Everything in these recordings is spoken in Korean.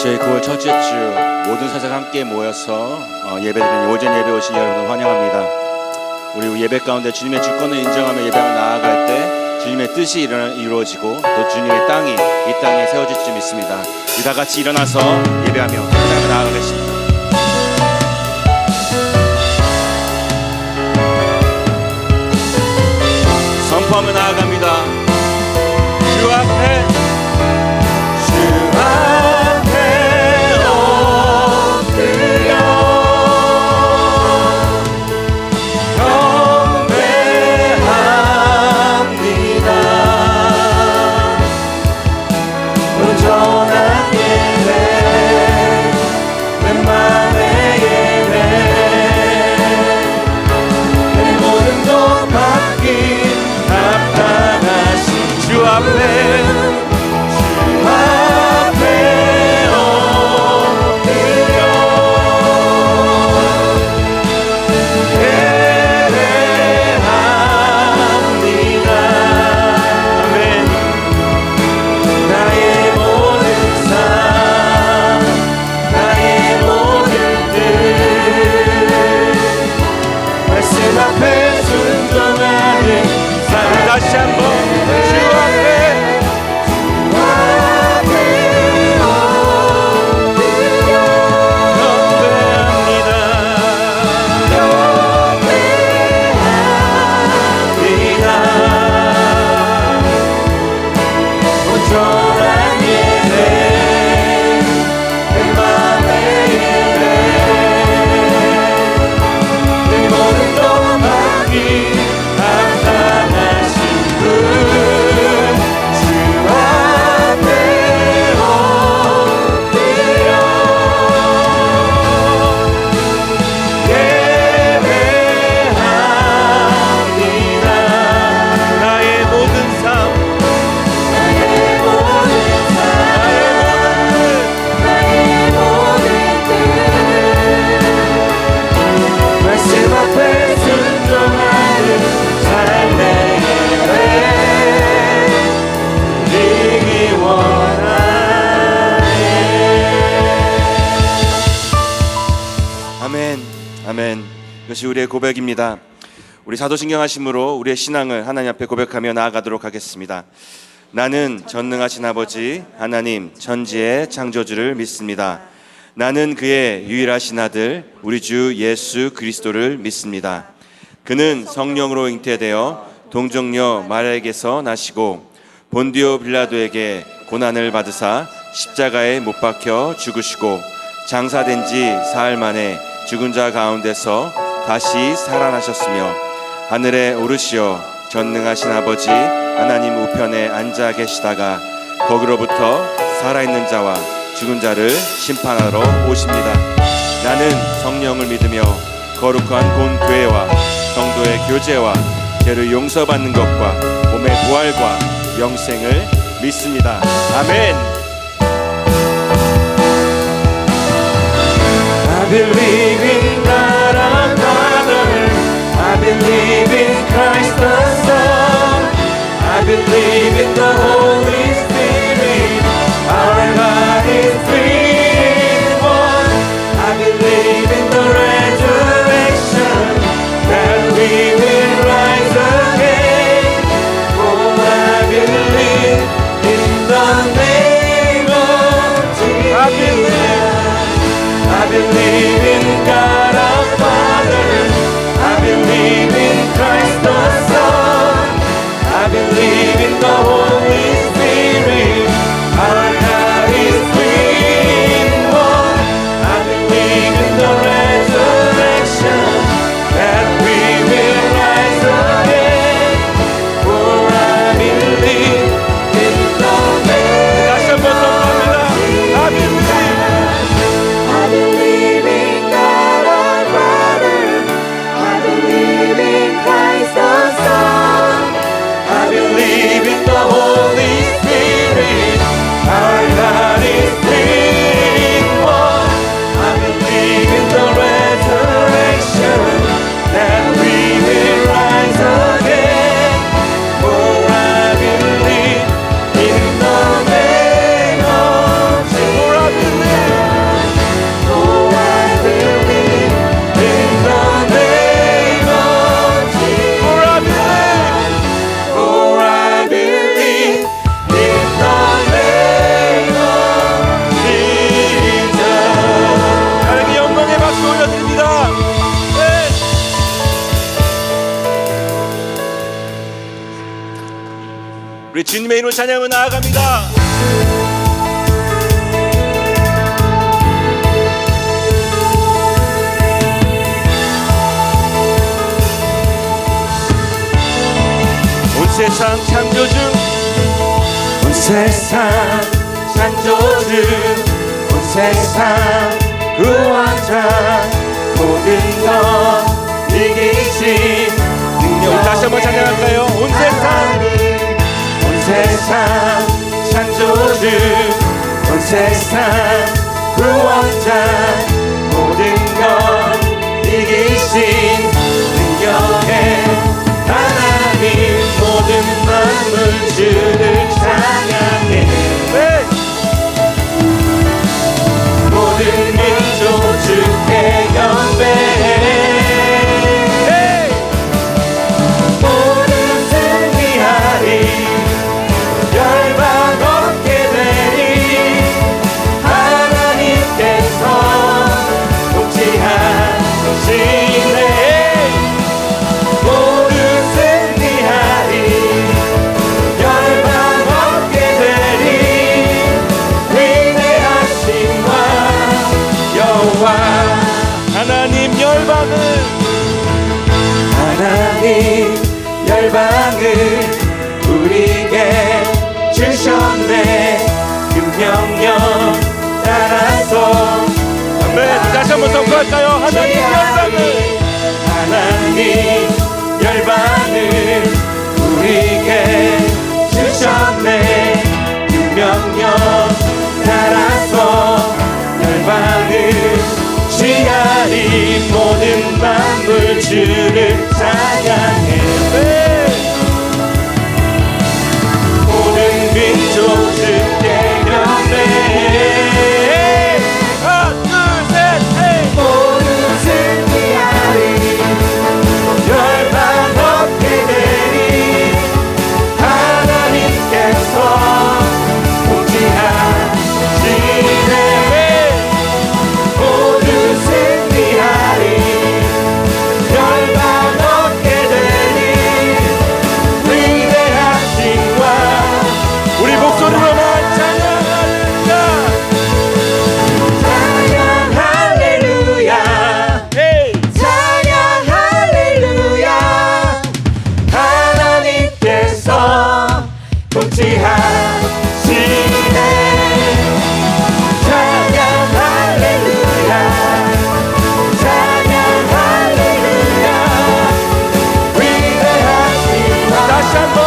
저희 9월 첫째 주 모든 사사가 함께 모여서 예배드리는 오전 예배 오신 여러분을 환영합니다. 우리 예배 가운데 주님의 주권을 인정하며 예배하며 나아갈 때 주님의 뜻이 이루어지고 또 주님의 땅이 이 땅에 세워질 줄 믿습니다. 우리 다 같이 일어나서 예배하며 나아가겠습니다. 선포하며 나아갑니다. 주 앞에 다시 한번 주 앞에 아멘. 이것이 우리의 고백입니다. 우리 사도신경 하심으로 우리의 신앙을 하나님 앞에 고백하며 나아가도록 하겠습니다. 나는 전능하신 아버지 하나님 천지의 창조주를 믿습니다. 나는 그의 유일하신 아들 우리 주 예수 그리스도를 믿습니다. 그는 성령으로 잉태되어 동정녀 마리아에게서 나시고 본디오 빌라도에게 고난을 받으사 십자가에 못 박혀 죽으시고 장사된 지 사흘 만에 죽은 자 가운데서 다시 살아나셨으며 하늘에 오르시어 전능하신 아버지 하나님 우편에 앉아 계시다가 거기로부터 살아있는 자와 죽은 자를 심판하러 오십니다. 나는 성령을 믿으며 거룩한 본 교회와 성도의 교제와 죄를 용서받는 것과 몸의 부활과 영생을 믿습니다. 아멘. I believe in God our Father. I believe in Christ the Son. I believe in the Holy Spirit. Our God is three in one. I believe in the resurrection, that we will rise again. Oh, I believe in the name of Jesus. I believe in God our Father. I believe in Christ the Son. I believe in the Holy Spirit. 이름을 찬양하며 나아갑니다. 온 세상 창조주, 온 세상 창조주, 온 세상 구원자, 모든 것 이기신 능력. 다시 한번 찬양할까요? 온 세상 창조주, 온 세상 구원자, 모든 것 이기신 능력의 하나님, 모든 만물 주를 찬양해. 모든 민족 주께 경배해. 모든 승리하리, 열방 얻게 되리. 하나님께서 통치하시네. 모든 승리하리, 열방 얻게 되리. 위대하신 왕 여호와. 하나님 열방을 우리에게 주셨네. 그 명령 따라서. 아멘. 다시 한번 선포할까요? 하나님 열방을 우리에게 주셨네. 그 명령 따라서 열방을 취하리. 모든 만물 주를 찬양해. 모든 민족 주께 경배해. 하나 둘 셋. 모든 승리하리, 열방 얻게 되리. 하나님께서 통치하시네. 모든 승리하리, 열방 얻게 되리. 위대하신 왕. 우리 목소리로만 찬양할렐루야. 찬양 할렐루야. 찬양 할렐루야. 하나님께서 통치하시네. 찬양 할렐루야. 찬양 할렐루야. 위대하신 왕. 다시 한번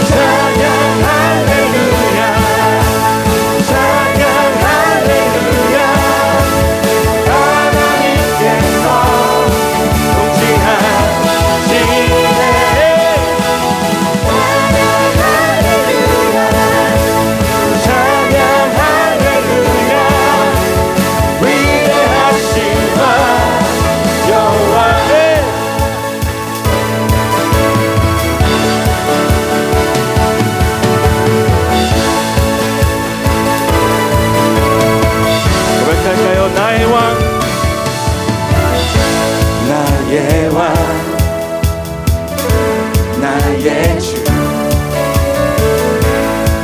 찬양 할렐루야. 찬양 할렐루야. 찬양 할렐루야. 하나님께서 통치하시네. 찬양 할렐루야. 위대하신 왕 여호와. 고백할까요? 나의 왕, 나의 왕, 나의 주.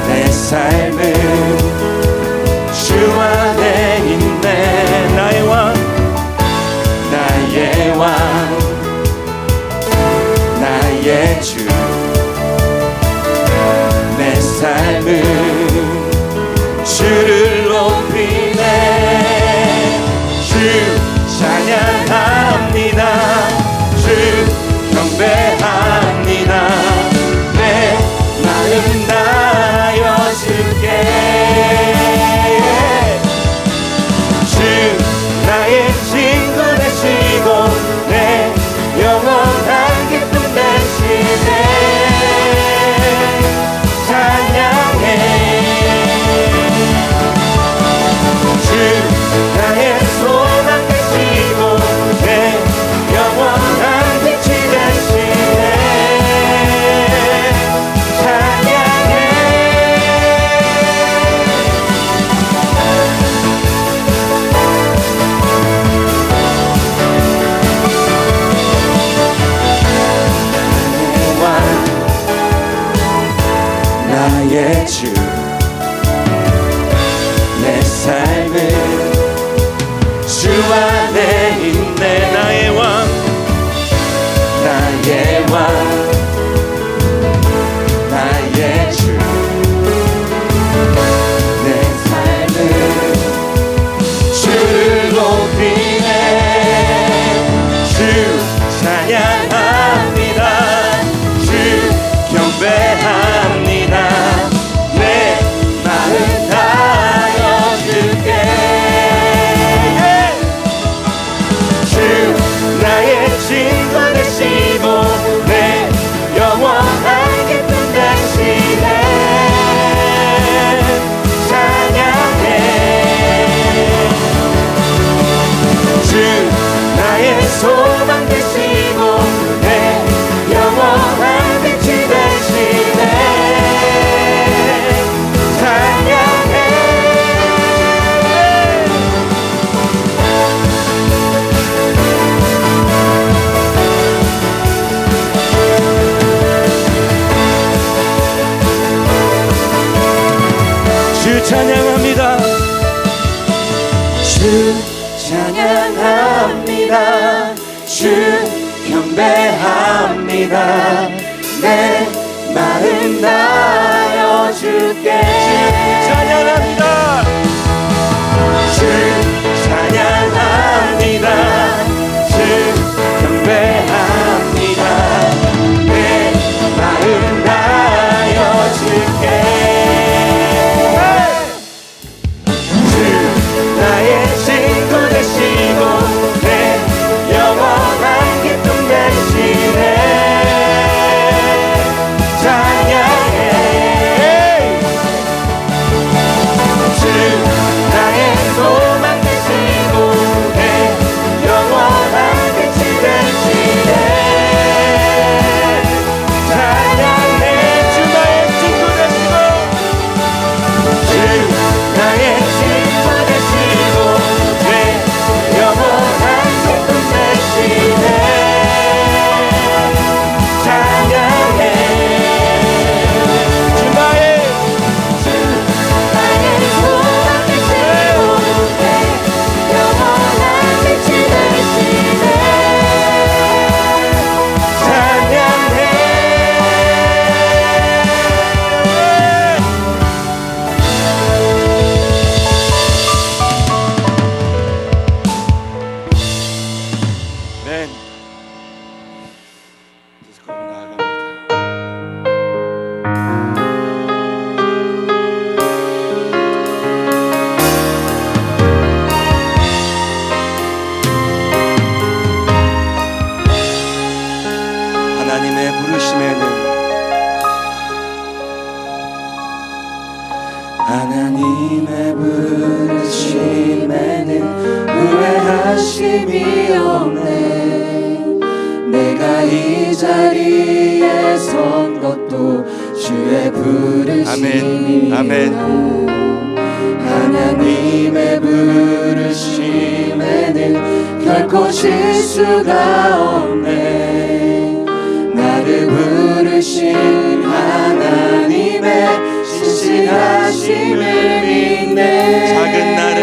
내 삶은 주 안에 있네. 나의 왕, 나의 왕, 나의 주. 내 삶은 주를 높이네. 주 찬양합니다. 주 경배합니다. 내 마음 다하여 주께. 주 나의 친구 되시고 내 영원한 기쁨 되시네. 나의 주 내 삶은 주 안에 있네. 나의 왕 나의 왕 나의 주 내 삶은 주를 높이네. 주 찬양합니다. 주 경배합니다. 내 마음 다하여 주께. 주 나의 친구 되시고 내 영원한 기쁨 되시네. 찬양해. 주 나의 소망 되시고 내 영원한 빛이 되시네. 찬양해. 주 찬양합니다. 주 찬양합니다. 주 경배합니다. 내 마음 다하여 주께. 주 찬양합니다. 주 찬양합니다. 주 경배합니다. 내 마음 다하여 주께. 나의 친구 되시고 내 영원한 기쁨 되시네. 찬양해. 주 나의 소망 되시고 내 영원한 빛이 되시네. 찬양해. 주 나의 친구 되시고 주 나의 친구 되시고 내 영원한 기쁨 되시네. 찬양해. 주 나의 소망 되시고 내 영원한 빛이 되시네. 찬양해. 네. 디스코로 나아갑니다. 하나님의 부르심에는 하나님의 부르심에는 후회하심이 없네. 내가 이 자리에 선 것도 주의 부르심이라. 아멘. 하나님의 부르심에는 결코 실수가 없네. 나를 부르신 하나님의 신실하심을 믿네. 작은 나를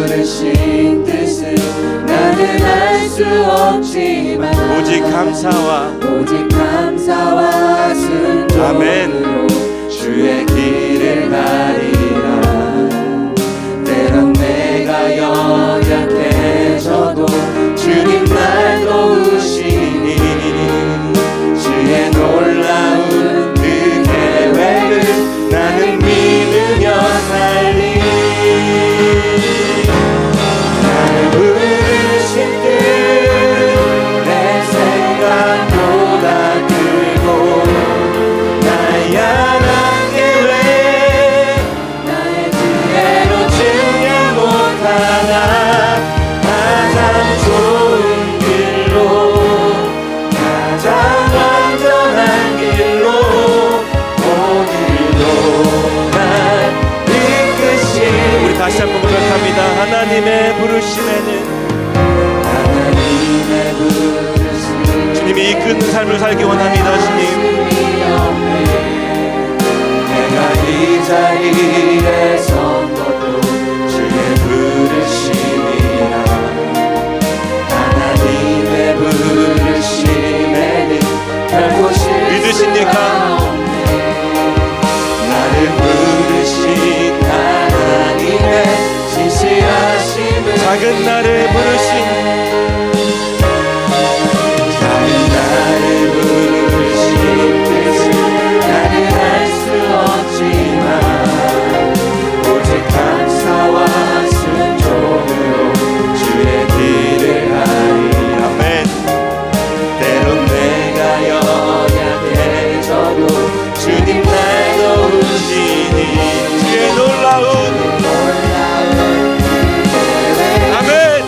부르신 뜻은 나는 알 수 없지만 오직 감사와 순종으로 주의 길을 가리라. 때론 내가 연약해져도 주님 날 도우시니 주의 놀라운 그 계획을 나는 믿으며 살리. 나를 부르신 뜻 내 생각보다 크고 나의 야한 계획 나의 지혜로 증명 못하나. 삶을 살기 원합니다. 주님, 내가 이 자리에 선 것도 주의 부르심이라. 하나님의 부르심에는 결코 믿으십니까? 나를 부르신 하나님의 진실하심을, 작은 나를 부르신 나는 알 수 없지만 오직 감사와 순종으로 주의 길을 가리. 아멘. 때론 내가 연약해져도 주님 날 도우시니 주의 놀라운 아멘.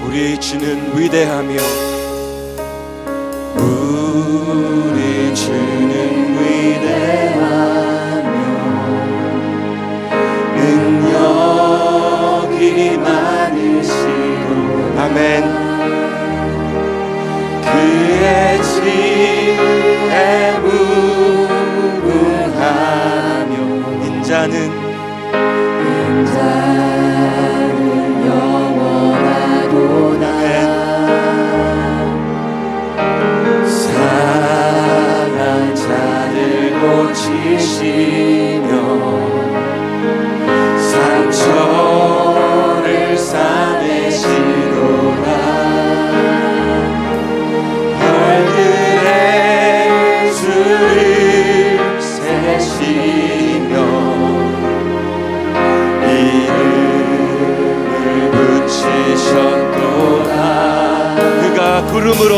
우리 주는 위대하며 우리 주는 위대하며 능력이 많으시고 아멘. 그의 지혜에 무궁하며 인자는 영원하도다. 상한 자들 고치시며 상처를 싸매시도다. 벌들의 수를 세시며 이름을 붙이셨도다. 그가 구름으로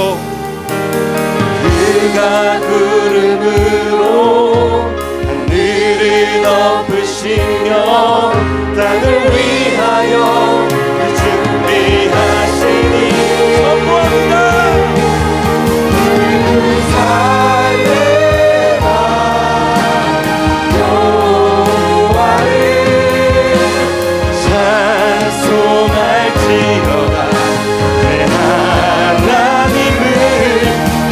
하늘을 덮으시며 땅을 위하여 준비하시니 선포합니다. 예루살렘아 여호와를 찬송할지어다. 내 하나님을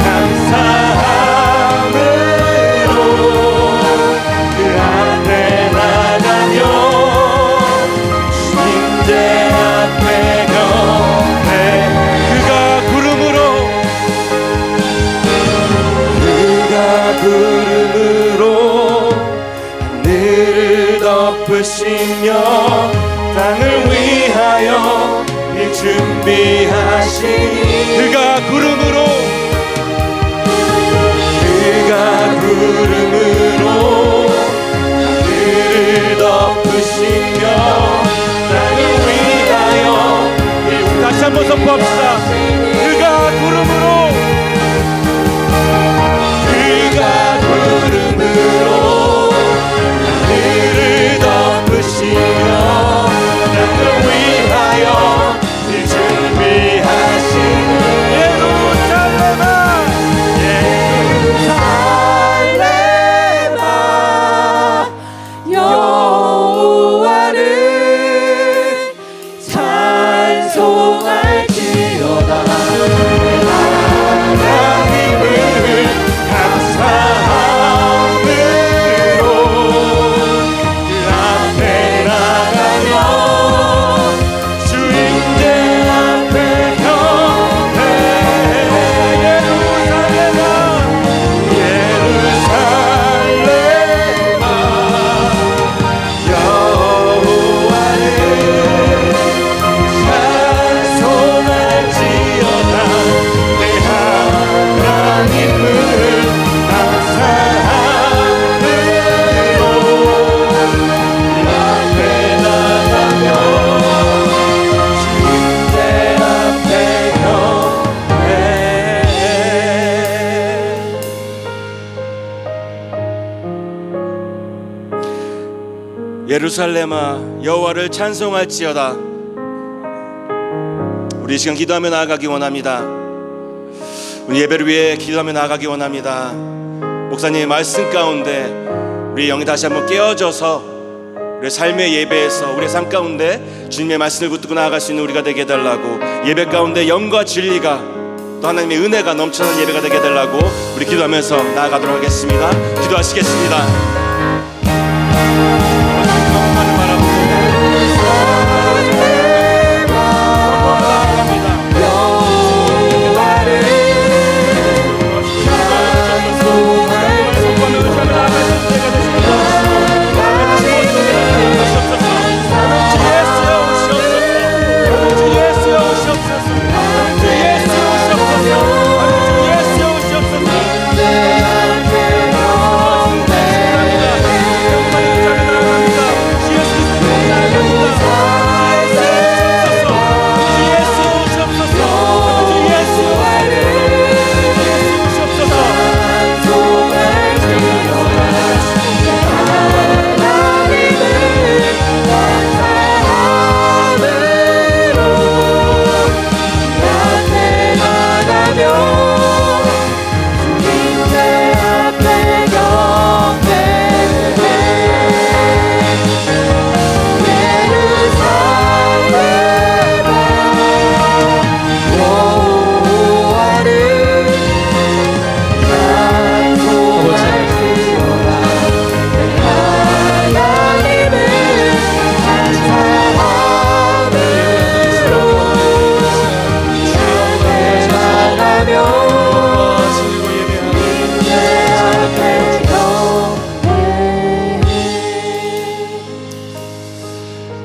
감사함으로 그 앞에 나가며 주님의 앞에 경배. 그가 구름으로 하늘을 덮으시며 땅을 위하여 일 준비하시니 그가 구름으로 하늘을 덮으시며 땅을 위하여 일 다시 한번 선포합시다. 그가 구름으로 하늘을 덮으시며 나를 위하여 길 준비하시는 예루살렘아 여호와를 찬송할지어다. 하나님을 감사함으로 그 앞에 나가며 주인의 앞에 경배 예루살렘아 여호와를 찬송할지어다. 내 하나님을 감사함으로 앞에 나가며 주님의 앞에 경배. 예루살렘아 여호와를 찬송할지어다. 우리 이 시간 기도하며 나아가기 원합니다. 우리 예배를 위해 기도하며 나아가기 원합니다. 목사님의 말씀 가운데 우리 영이 다시 한번 깨어져서 우리 삶의 예배에서 우리 삶 가운데 주님의 말씀을 붙들고 나아갈 수 있는 우리가 되게 해달라고, 예배 가운데 영과 진리가 또 하나님의 은혜가 넘쳐나는 예배가 되게 해달라고 우리 기도하면서 나아가도록 하겠습니다. 기도하시겠습니다.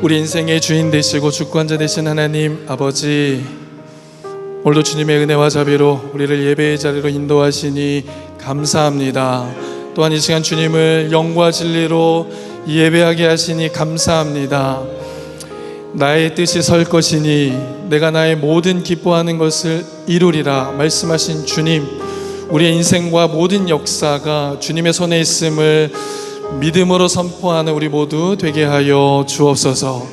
우리 인생의 주인 되시고 주권자 되신 하나님 아버지, 오늘도 주님의 은혜와 자비로 우리를 예배의 자리로 인도하시니 감사합니다. 또한 이 시간 주님을 영과 진리로 예배하게 하시니 감사합니다. 나의 뜻이 설 것이니 내가 나의 모든 기뻐하는 것을 이루리라 말씀하신 주님, 우리의 인생과 모든 역사가 주님의 손에 있음을 믿음으로 선포하는 우리 모두 되게 하여 주옵소서.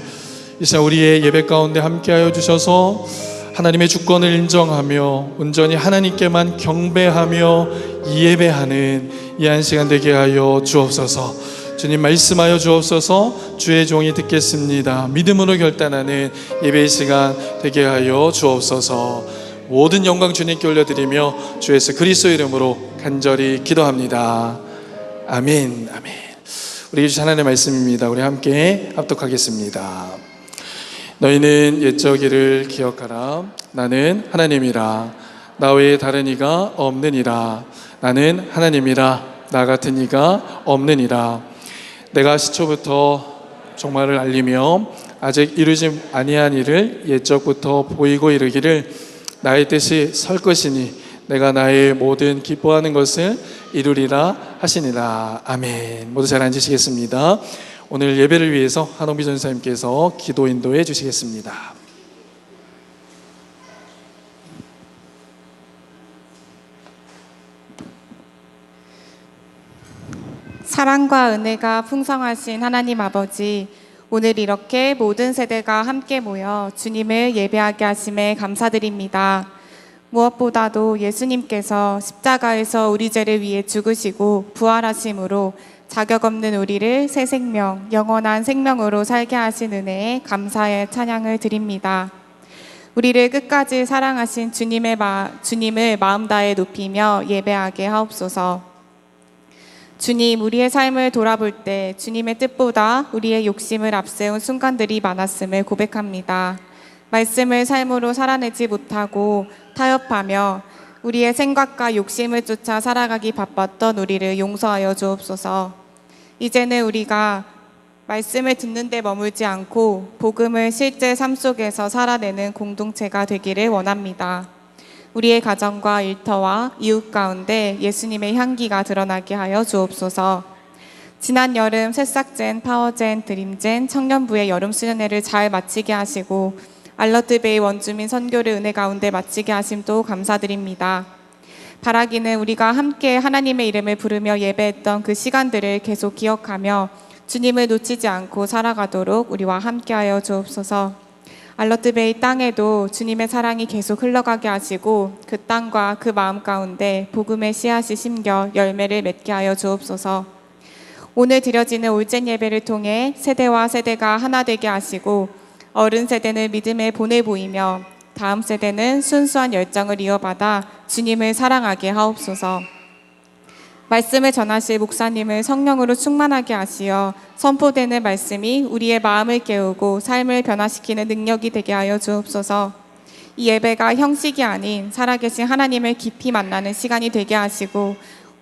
이 시간 우리의 예배 가운데 함께하여 주셔서 하나님의 주권을 인정하며 온전히 하나님께만 경배하며 예배하는 이 한 시간 되게 하여 주옵소서. 주님 말씀하여 주옵소서. 주의 종이 듣겠습니다. 믿음으로 결단하는 예배의 시간 되게 하여 주옵소서. 모든 영광 주님께 올려드리며 주 예수 그리스도 이름으로 간절히 기도합니다. 아멘. 아멘. 우리 주신 하나님의 말씀입니다. 우리 함께 합독하겠습니다. 너희는 옛적 일을 기억하라. 나는 하나님이라. 나 외에 다른 이가 없느니라. 나는 하나님이라. 나 같은 이가 없느니라. 내가 시초부터 종말을 알리며 아직 이루지 아니한 일을 옛적부터 보이고 이르기를 나의 뜻이 설 것이니 내가 나의 모든 기뻐하는 것을 이루리라 하시니라. 아멘. 모두 잘 앉으시겠습니다. 오늘 예배를 위해서 한홍비 전사님께서 기도 인도해 주시겠습니다. 사랑과 은혜가 풍성하신 하나님 아버지, 오늘 이렇게 모든 세대가 함께 모여 주님을 예배하게 하심에 감사드립니다. 무엇보다도 예수님께서 십자가에서 우리 죄를 위해 죽으시고 부활하심으로 자격 없는 우리를 새 생명, 영원한 생명으로 살게 하신 은혜에 감사의 찬양을 드립니다. 우리를 끝까지 사랑하신 주님을 마음 다해 높이며 예배하게 하옵소서. 주님, 우리의 삶을 돌아볼 때 주님의 뜻보다 우리의 욕심을 앞세운 순간들이 많았음을 고백합니다. 말씀을 삶으로 살아내지 못하고 타협하며 우리의 생각과 욕심을 쫓아 살아가기 바빴던 우리를 용서하여 주옵소서. 이제는 우리가 말씀을 듣는 데 머물지 않고 복음을 실제 삶 속에서 살아내는 공동체가 되기를 원합니다. 우리의 가정과 일터와 이웃 가운데 예수님의 향기가 드러나게 하여 주옵소서. 지난 여름 새싹젠, 파워젠, 드림젠, 청년부의 여름 수련회를 잘 마치게 하시고 알러트베이 원주민 선교를 은혜 가운데 마치게 하심도 감사드립니다. 바라기는 우리가 함께 하나님의 이름을 부르며 예배했던 그 시간들을 계속 기억하며 주님을 놓치지 않고 살아가도록 우리와 함께하여 주옵소서. 알러트베이 땅에도 주님의 사랑이 계속 흘러가게 하시고 그 땅과 그 마음 가운데 복음의 씨앗이 심겨 열매를 맺게 하여 주옵소서. 오늘 드려지는 올젠 예배를 통해 세대와 세대가 하나 되게 하시고 어른 세대는 믿음의 본을 보이며 다음 세대는 순수한 열정을 이어받아 주님을 사랑하게 하옵소서. 말씀을 전하실 목사님을 성령으로 충만하게 하시어 선포되는 말씀이 우리의 마음을 깨우고 삶을 변화시키는 능력이 되게 하여 주옵소서. 이 예배가 형식이 아닌 살아계신 하나님을 깊이 만나는 시간이 되게 하시고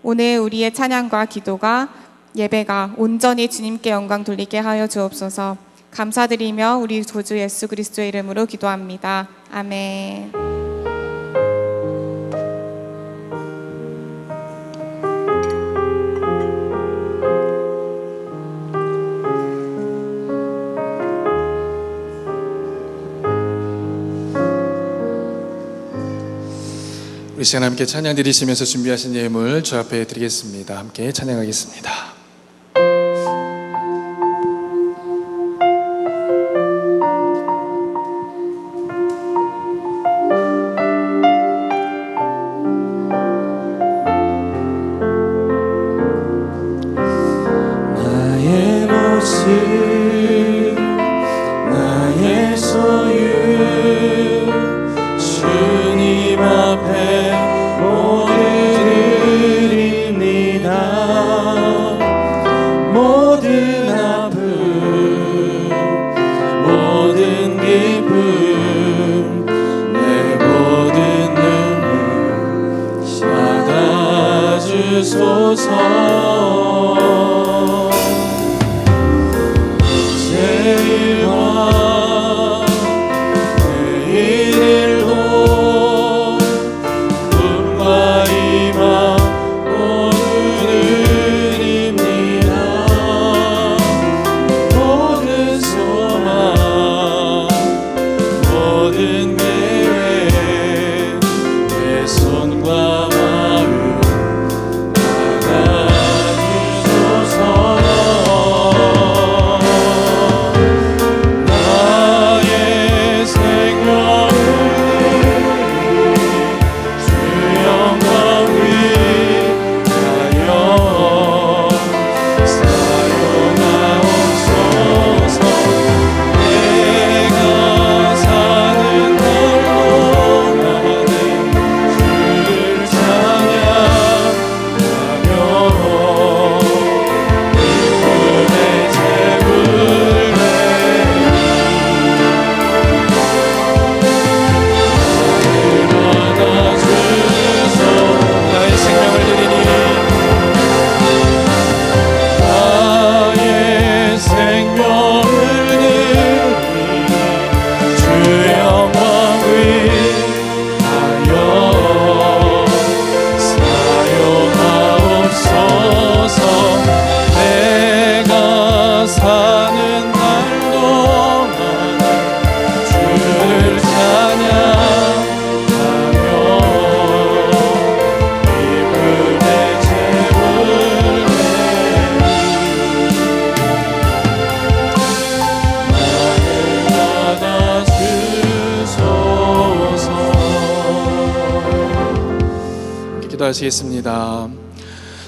오늘 우리의 찬양과 기도가 예배가 온전히 주님께 영광 돌리게 하여 주옵소서. 감사드리며 우리 구주 예수 그리스도의 이름으로 기도합니다. 아멘. 우리 시간 함께 찬양 드리시면서 준비하신 예물 주 앞에 드리겠습니다. 함께 찬양하겠습니다. 나의 모습 나의 소유 주님 앞에 모두 드립니다. 모든 아픔 모든 기쁨 내 모든 눈물 받아주소서. 제일과 내일로 꿈과 희망 모두 드립니다. 모든 소망 모든 계획 내 손과 마음 받아주소서. 나의 생명을 주 영광 위하여 사용하옵소서. 내가 사는 날 동안에 주를 찬양하며 기쁨의 제물을 받아주소. 나의 생명을 드리니 나의 생명을 드리니 주 영광 위하여 사용하옵소서. 내가 사는 날 동안에 주를 찬양하며 기쁨의 제물을 인도하시겠습니다.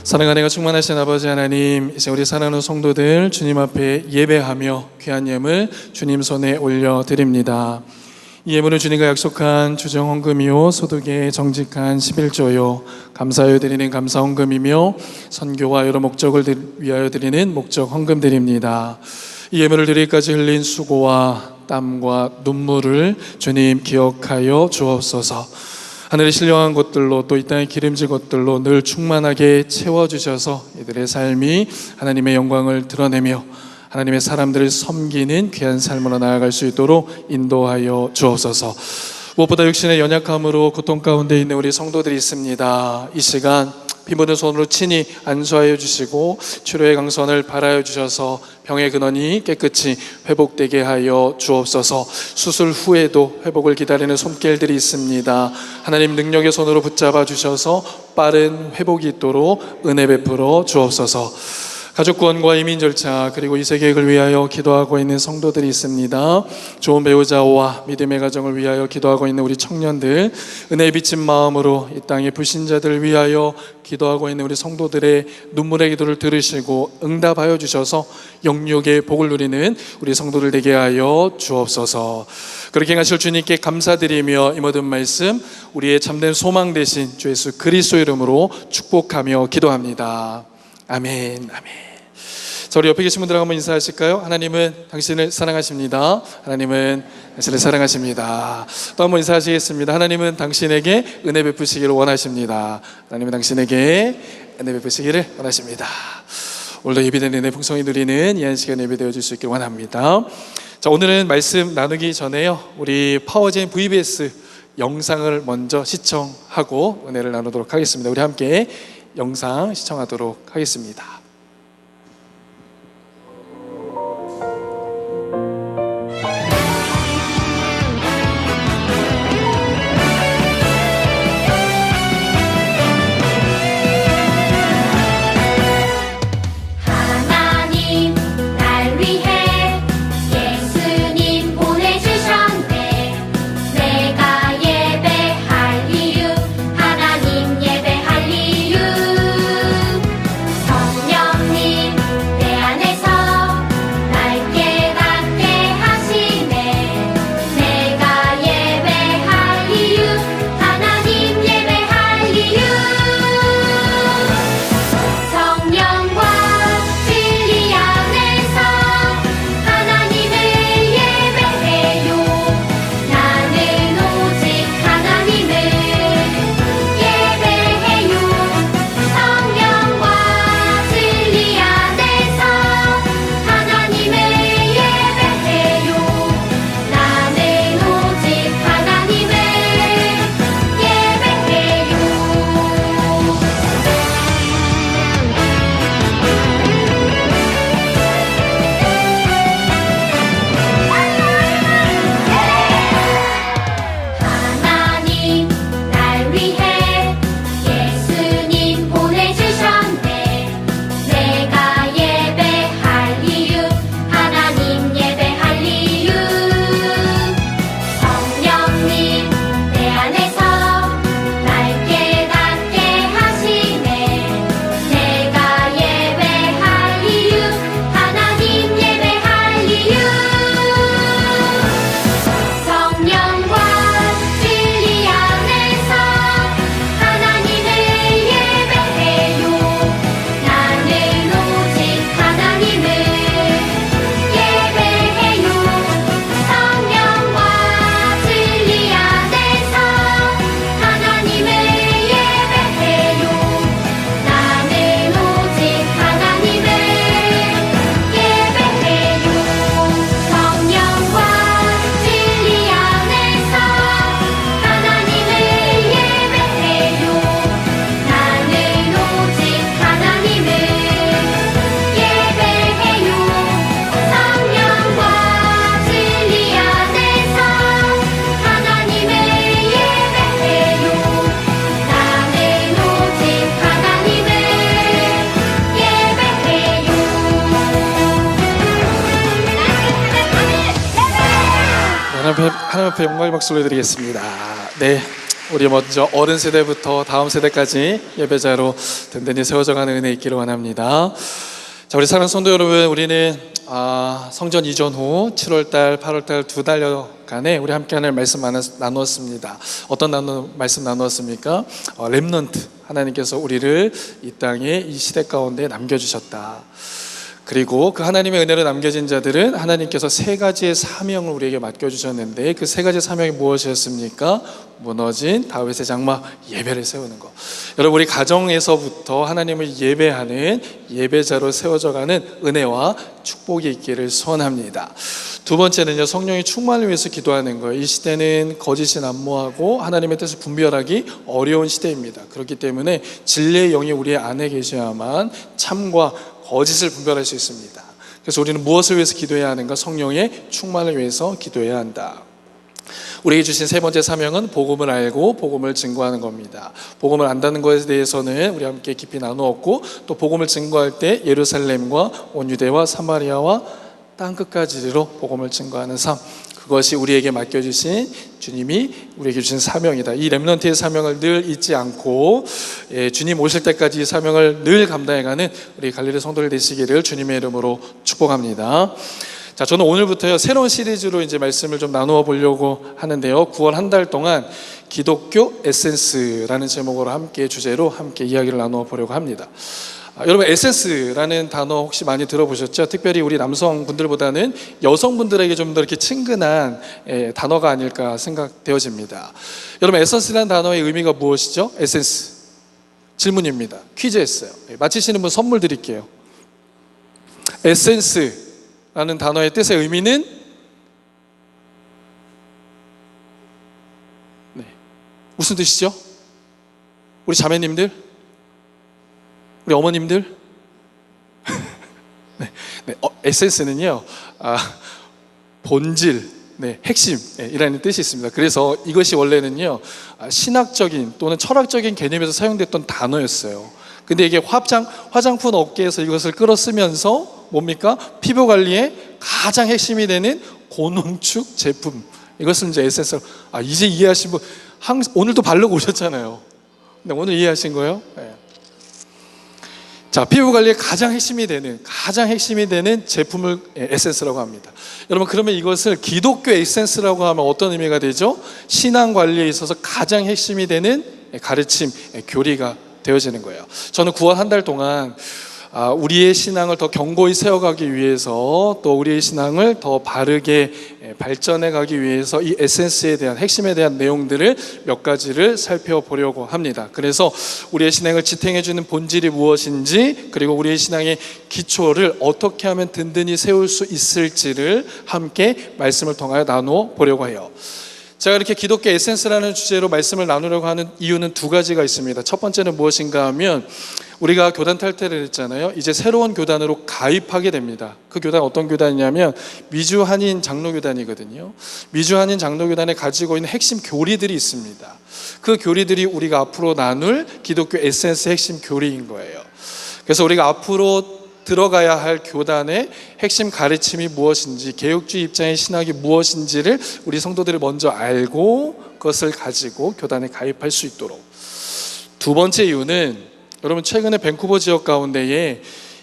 사랑과 은혜가 충만하신 아버지 하나님, 이제 우리 사랑하는 성도들 주님 앞에 예배하며 귀한 예물 주님 손에 올려드립니다. 이 예물은 주님과 약속한 주정 헌금이요 소득의 정직한 11조요 감사하여 드리는 감사 헌금이며 선교와 여러 목적을 위하여 드리는 목적 헌금 드립니다. 이 예물을 드리기까지 흘린 수고와 땀과 눈물을 주님 기억하여 주옵소서. 하늘의 신령한 것들로 또 이 땅의 기름진 것들로 늘 충만하게 채워주셔서 이들의 삶이 하나님의 영광을 드러내며 하나님의 사람들을 섬기는 귀한 삶으로 나아갈 수 있도록 인도하여 주옵소서. 무엇보다 육신의 연약함으로 고통 가운데 있는 우리 성도들이 있습니다. 이 시간 피 묻은 손으로 친히 안수하여 주시고 치료의 강선을 발하여 주셔서 병의 근원이 깨끗이 회복되게 하여 주옵소서. 수술 후에도 회복을 기다리는 손길들이 있습니다. 하나님 능력의 손으로 붙잡아 주셔서 빠른 회복이 있도록 은혜 베풀어 주옵소서. 가족 구원과 이민 절차 그리고 이세 계획을 위하여 기도하고 있는 성도들이 있습니다. 좋은 배우자와 믿음의 가정을 위하여 기도하고 있는 우리 청년들, 은혜에 비친 마음으로 이 땅의 불신자들을 위하여 기도하고 있는 우리 성도들의 눈물의 기도를 들으시고 응답하여 주셔서 영육의 복을 누리는 우리 성도들 되게 하여 주옵소서. 그렇게 하실 주님께 감사드리며 이 모든 말씀 우리의 참된 소망 되신 주 예수 그리스도 이름으로 축복하며 기도합니다. 아멘. 아멘. 자, 우리 옆에 계신 분들하고 한번 인사하실까요? 하나님은 당신을 사랑하십니다. 하나님은 당신을 사랑하십니다. 또 한번 인사하시겠습니다. 하나님은 당신에게 은혜 베푸시기를 원하십니다. 하나님은 당신에게 은혜 베푸시기를 원하십니다. 오늘도 예비된 은혜 풍성히 누리는 이 한 시간 예배되어 줄 수 있기를 원합니다. 자, 오늘은 말씀 나누기 전에요, 우리 파워젠 VBS 영상을 먼저 시청하고 은혜를 나누도록 하겠습니다. 우리 함께 영상 시청하도록 하겠습니다. 하나님 날 위해 예수님 보내주셨네. 내가 예배할 이유, 하나님 예배할 이유. 성령님 내 안에서 날 깨닫게 하시네. 내가 예배할 이유, 하나님 예배할 이유. 성령과 진리 안에서 하나님을 예배해요. 나는 오직 하나님을 예배해요. 성령과 진리 안에서 하나님을 예배해요. 나는 오직 하나님을 하나님 날 위해 예수님 보내주셨네. 내가 예배할 이유, 하나님 예배할 이유. 성령님 내 안에서 날 깨닫게 하시네. 내가 예배할 이유, 하나님 예배할 이유. 성령과 진리 안에서 하나님을 예배해요. 나는 오직 하나님을 예배해요. 성령과 진리 안에서 하나님을 예배해요. 나는 오직 하나님을 예배해요. 성령과 진리 안에서 하나님을 예배해요. 나는 오직 하나님을 예배해요. 성령과 진리 안에서 하나님을 예배해요. 나는 오직 하나님을 예배해요. 하나님 앞에 영광의 박수를 드리겠습니다. 네, 우리 먼저 어른 세대부터 다음 세대까지 예배자로 든든히 세워져가는 은혜 있기를 원합니다. 자, 우리 사랑하는 성도 여러분, 우리는 성전 이전 후 7월달, 8월달 2달여간에 우리 함께 하나님 말씀 나누었습니다. 어떤 말씀 나누었습니까? 렘넌트, 하나님께서 우리를 이 땅에 이 시대 가운데 남겨주셨다. 그리고 그 하나님의 은혜로 남겨진 자들은 하나님께서 세 가지의 사명을 우리에게 맡겨주셨는데 그 세 가지의 사명이 무엇이었습니까? 무너진 다윗의 장막, 예배를 세우는 것. 여러분, 우리 가정에서부터 하나님을 예배하는 예배자로 세워져가는 은혜와 축복이 있기를 소원합니다. 두 번째는요, 성령의 충만을 위해서 기도하는 거예요. 이 시대는 거짓이 난무하고 하나님의 뜻을 분별하기 어려운 시대입니다. 그렇기 때문에 진리의 영이 우리 안에 계셔야만 참과 거짓을 분별할 수 있습니다. 그래서 우리는 무엇을 위해서 기도해야 하는가? 성령의 충만을 위해서 기도해야 한다. 우리에게 주신 세 번째 사명은 복음을 알고 복음을 증거하는 겁니다. 복음을 안다는 것에 대해서는 우리 함께 깊이 나누었고, 또 복음을 증거할 때 예루살렘과 온 유대와 사마리아와 땅끝까지로 복음을 증거하는 삶, 그것이 우리에게 맡겨주신 주님이 우리에게 주신 사명이다. 이 렘넌트의 사명을 늘 잊지 않고 주님 오실 때까지 이 사명을 늘 감당해가는 우리 갈릴리 성도들 되시기를 주님의 이름으로 축복합니다. 자, 저는 오늘부터요 새로운 시리즈로 이제 말씀을 좀 나누어 보려고 하는데요. 9월 한 달 동안 기독교 에센스라는 제목으로 함께 주제로 함께 이야기를 나누어 보려고 합니다. 여러분, 에센스라는 단어 혹시 많이 들어보셨죠? 특별히 우리 남성분들보다는 여성분들에게 좀 더 이렇게 친근한 단어가 아닐까 생각되어집니다. 여러분, 에센스라는 단어의 의미가 무엇이죠? 에센스. 질문입니다. 퀴즈했어요. 맞히시는 분 선물 드릴게요. 에센스라는 단어의 뜻의 의미는 무슨 뜻이죠? 우리 자매님들? 우리 어머님들? 에센스는요, 본질, 핵심이라는 뜻이 있습니다. 그래서 이것이 원래는요, 신학적인 또는 철학적인 개념에서 사용됐던 단어였어요. 근데 이게 화장품 업계에서 이것을 끌어쓰면서 뭡니까? 피부 관리에 가장 핵심이 되는 고농축 제품, 이것을 이제 에센스. 이제 이해하신 분, 오늘도 바르고 오셨잖아요. 근데 오늘 이해하신 거예요? 네. 자, 피부 관리에 가장 핵심이 되는 제품을 에센스라고 합니다. 여러분, 그러면 이것을 기독교 에센스라고 하면 어떤 의미가 되죠? 신앙 관리에 있어서 가장 핵심이 되는 가르침, 교리가 되어지는 거예요. 저는 9월 한 달 동안 우리의 신앙을 더 견고히 세워가기 위해서, 또 우리의 신앙을 더 바르게 발전해 가기 위해서 이 에센스에 대한, 핵심에 대한 내용들을 몇 가지를 살펴보려고 합니다. 그래서 우리의 신앙을 지탱해주는 본질이 무엇인지, 그리고 우리의 신앙의 기초를 어떻게 하면 든든히 세울 수 있을지를 함께 말씀을 통하여 나누어 보려고 해요. 제가 이렇게 기독교 에센스라는 주제로 말씀을 나누려고 하는 이유는 두 가지가 있습니다. 첫 번째는 무엇인가 하면, 우리가 교단 탈퇴를 했잖아요. 이제 새로운 교단으로 가입하게 됩니다. 그 교단 어떤 교단이냐면 미주 한인 장로교단이거든요. 미주 한인 장로교단에 가지고 있는 핵심 교리들이 있습니다. 그 교리들이 우리가 앞으로 나눌 기독교 에센스 핵심 교리인 거예요. 그래서 우리가 앞으로 들어가야 할 교단의 핵심 가르침이 무엇인지, 개혁주의 입장의 신학이 무엇인지를 우리 성도들이 먼저 알고 그것을 가지고 교단에 가입할 수 있도록. 두 번째 이유는, 여러분, 최근에 밴쿠버 지역 가운데에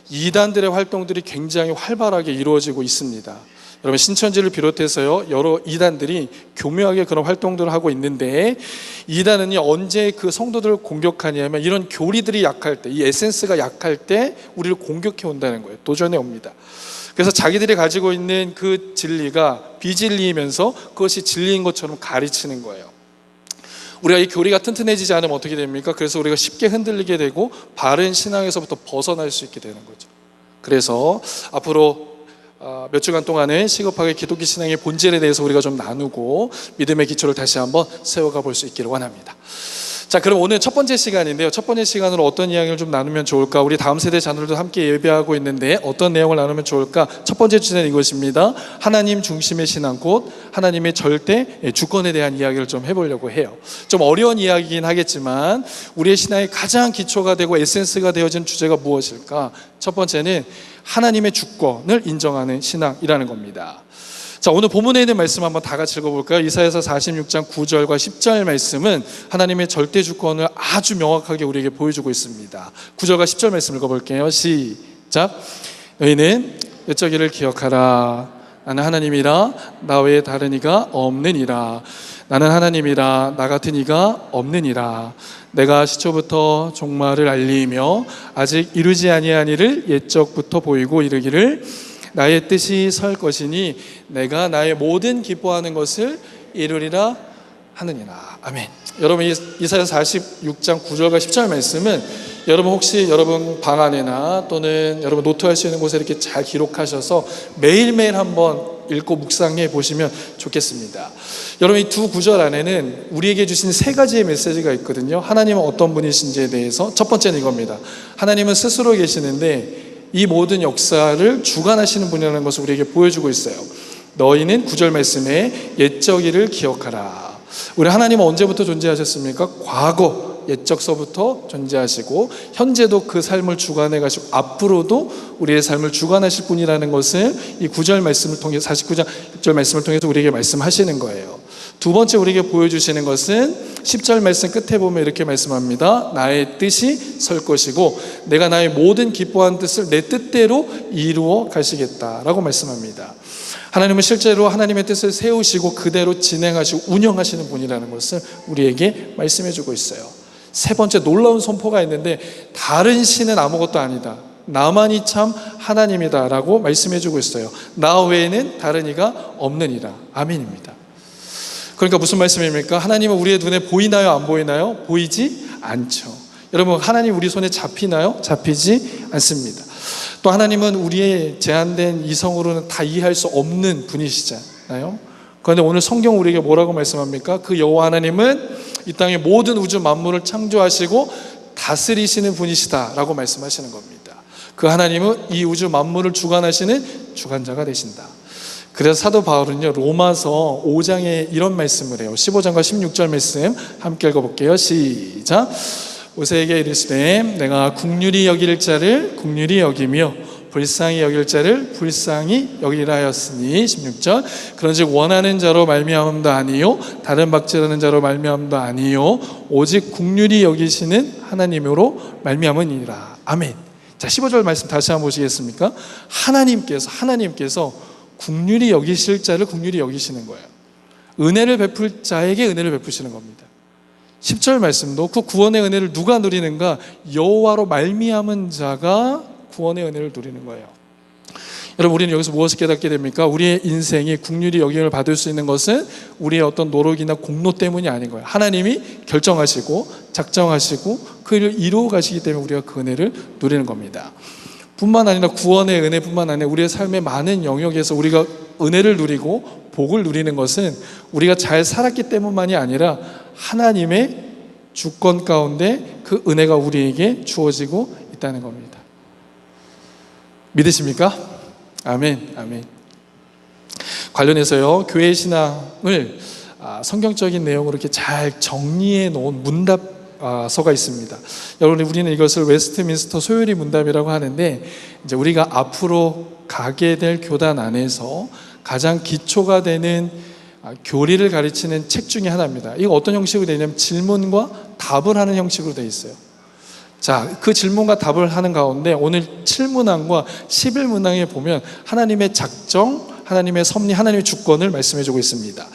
이단들의 활동들이 굉장히 활발하게 이루어지고 있습니다. 여러분, 신천지를 비롯해서요, 여러 이단들이 교묘하게 그런 활동들을 하고 있는데, 이단은요, 언제 그 성도들을 공격하냐면 이런 교리들이 약할 때, 이 에센스가 약할 때 우리를 공격해 온다는 거예요. 도전해 옵니다. 그래서 자기들이 가지고 있는 그 진리가 비진리이면서 그것이 진리인 것처럼 가르치는 거예요. 우리가 이 교리가 튼튼해지지 않으면 어떻게 됩니까? 그래서 우리가 쉽게 흔들리게 되고 바른 신앙에서부터 벗어날 수 있게 되는 거죠. 그래서 앞으로 몇 주간 동안은 시급하게 기독교 신앙의 본질에 대해서 우리가 좀 나누고 믿음의 기초를 다시 한번 세워가 볼 수 있기를 원합니다. 자, 그럼 오늘 첫 번째 시간인데요. 첫 번째 시간으로 어떤 이야기를 좀 나누면 좋을까? 우리 다음 세대 자녀들도 함께 예배하고 있는데 어떤 내용을 나누면 좋을까? 첫 번째 주제는 이것입니다. 하나님 중심의 신앙, 곧 하나님의 절대 주권에 대한 이야기를 좀 해보려고 해요. 좀 어려운 이야기이긴 하겠지만 우리의 신앙의 가장 기초가 되고 에센스가 되어진 주제가 무엇일까? 첫 번째는 하나님의 주권을 인정하는 신앙이라는 겁니다. 자, 오늘 본문에 있는 말씀 한번 다 같이 읽어볼까요? 이사야서 46장 9절과 10절 말씀은 하나님의 절대 주권을 아주 명확하게 우리에게 보여주고 있습니다. 9절과 10절 말씀 읽어볼게요. 시작. 너희는 옛적 일을 기억하라. 나는 하나님이라 나 외에 다른 이가 없느니라. 나는 하나님이라 나 같은 이가 없느니라. 내가 시초부터 종말을 알리며 아직 이루지 아니한 일을 옛적부터 보이고 이르기를 나의 뜻이 설 것이니 내가 나의 모든 기뻐하는 것을 이루리라 하느니라. 아멘. 여러분, 이사야 46장 9절과 10절 말씀은 여러분 혹시 여러분 방 안에나 또는 여러분 노트할 수 있는 곳에 이렇게 잘 기록하셔서 매일매일 한번 읽고 묵상해 보시면 좋겠습니다. 여러분, 이 두 구절 안에는 우리에게 주신 세 가지의 메시지가 있거든요. 하나님은 어떤 분이신지에 대해서 첫 번째는 이겁니다. 하나님은 스스로 계시는데 이 모든 역사를 주관하시는 분이라는 것을 우리에게 보여주고 있어요. 너희는 9절 말씀에 옛적 일을 기억하라. 우리 하나님은 언제부터 존재하셨습니까? 과거 옛적서부터 존재하시고 현재도 그 삶을 주관해 가시고 앞으로도 우리의 삶을 주관하실 분이라는 것을 이 9절 말씀을 통해 49장 6절 말씀을 통해서 우리에게 말씀하시는 거예요. 두 번째 우리에게 보여주시는 것은 10절 말씀 끝에 보면 이렇게 말씀합니다. 나의 뜻이 설 것이고 내가 나의 모든 기뻐한 뜻을 내 뜻대로 이루어 가시겠다라고 말씀합니다. 하나님은 실제로 하나님의 뜻을 세우시고 그대로 진행하시고 운영하시는 분이라는 것을 우리에게 말씀해 주고 있어요. 세 번째 놀라운 선포가 있는데 다른 신은 아무것도 아니다. 나만이 참 하나님이다 라고 말씀해 주고 있어요. 나 외에는 다른 이가 없느니라. 아멘입니다. 그러니까 무슨 말씀입니까? 하나님은 우리의 눈에 보이나요? 안 보이나요? 보이지 않죠. 여러분, 하나님 우리 손에 잡히나요? 잡히지 않습니다. 또 하나님은 우리의 제한된 이성으로는 다 이해할 수 없는 분이시잖아요. 그런데 오늘 성경 우리에게 뭐라고 말씀합니까? 그 여호와 하나님은 이 땅의 모든 우주 만물을 창조하시고 다스리시는 분이시다라고 말씀하시는 겁니다. 그 하나님은 이 우주 만물을 주관하시는 주관자가 되신다. 그래서 사도 바울은요, 로마서 5장에 이런 말씀을 해요. 15장과 16절 말씀 함께 읽어볼게요. 시작. 모세에게 이르시되 내가 긍휼히 여길 자를 긍휼히 여기며 불쌍히 여길 자를 불쌍히 여기라 하였으니 16절. 그런즉 원하는 자로 말미암음도 아니요 다른 박제하는 자로 말미암음도 아니요 오직 긍휼히 여기시는 하나님으로 말미암으니라. 아멘. 자, 15절 말씀 다시 한번 보시겠습니까? 하나님께서 긍휼히 여기실 자를 긍휼히 여기시는 거예요. 은혜를 베풀 자에게 은혜를 베푸시는 겁니다. 10절 말씀도 그 구원의 은혜를 누가 누리는가? 여호와로 말미암은 자가 구원의 은혜를 누리는 거예요. 여러분, 우리는 여기서 무엇을 깨닫게 됩니까? 우리의 인생이 긍휼히 여김을 받을 수 있는 것은 우리의 어떤 노력이나 공로 때문이 아닌 거예요. 하나님이 결정하시고 작정하시고 그 일을 이루어 가시기 때문에 우리가 그 은혜를 누리는 겁니다. 뿐만 아니라 구원의 은혜뿐만 아니라 우리의 삶의 많은 영역에서 우리가 은혜를 누리고 복을 누리는 것은 우리가 잘 살았기 때문만이 아니라 하나님의 주권 가운데 그 은혜가 우리에게 주어지고 있다는 겁니다. 믿으십니까? 아멘, 아멘. 관련해서요, 교회 신앙을 성경적인 내용으로 이렇게 잘 정리해 놓은 문답서가 있습니다. 여러분, 우리는 이것을 웨스트민스터 소요리 문답이라고 하는데, 이제 우리가 앞으로 가게 될 교단 안에서 가장 기초가 되는 교리를 가르치는 책 중에 하나입니다. 이거 어떤 형식으로 되냐면 질문과 답을 하는 형식으로 되어 있어요. 자, 그 질문과 답을 하는 가운데 오늘 7문항과 11문항에 보면 하나님의 작정, 하나님의 섭리, 하나님의 주권을 말씀해 주고 있습니다.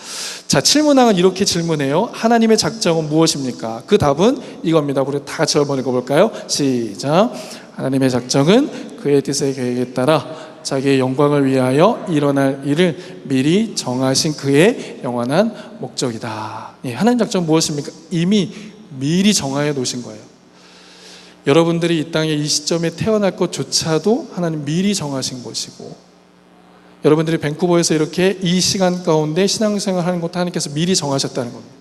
자, 7문항은 이렇게 질문해요. 하나님의 작정은 무엇입니까? 그 답은 이겁니다. 우리 다 같이 한번 읽어볼까요? 시작. 하나님의 작정은 그의 뜻의 계획에 따라 자기의 영광을 위하여 일어날 일을 미리 정하신 그의 영원한 목적이다. 예, 하나님 작정은 무엇입니까? 이미 미리 정하여 놓으신 거예요. 여러분들이 이 땅에 이 시점에 태어날 것조차도 하나님 미리 정하신 것이고, 여러분들이 밴쿠버에서 이렇게 이 시간 가운데 신앙생활 하는 것도 하나님께서 미리 정하셨다는 겁니다.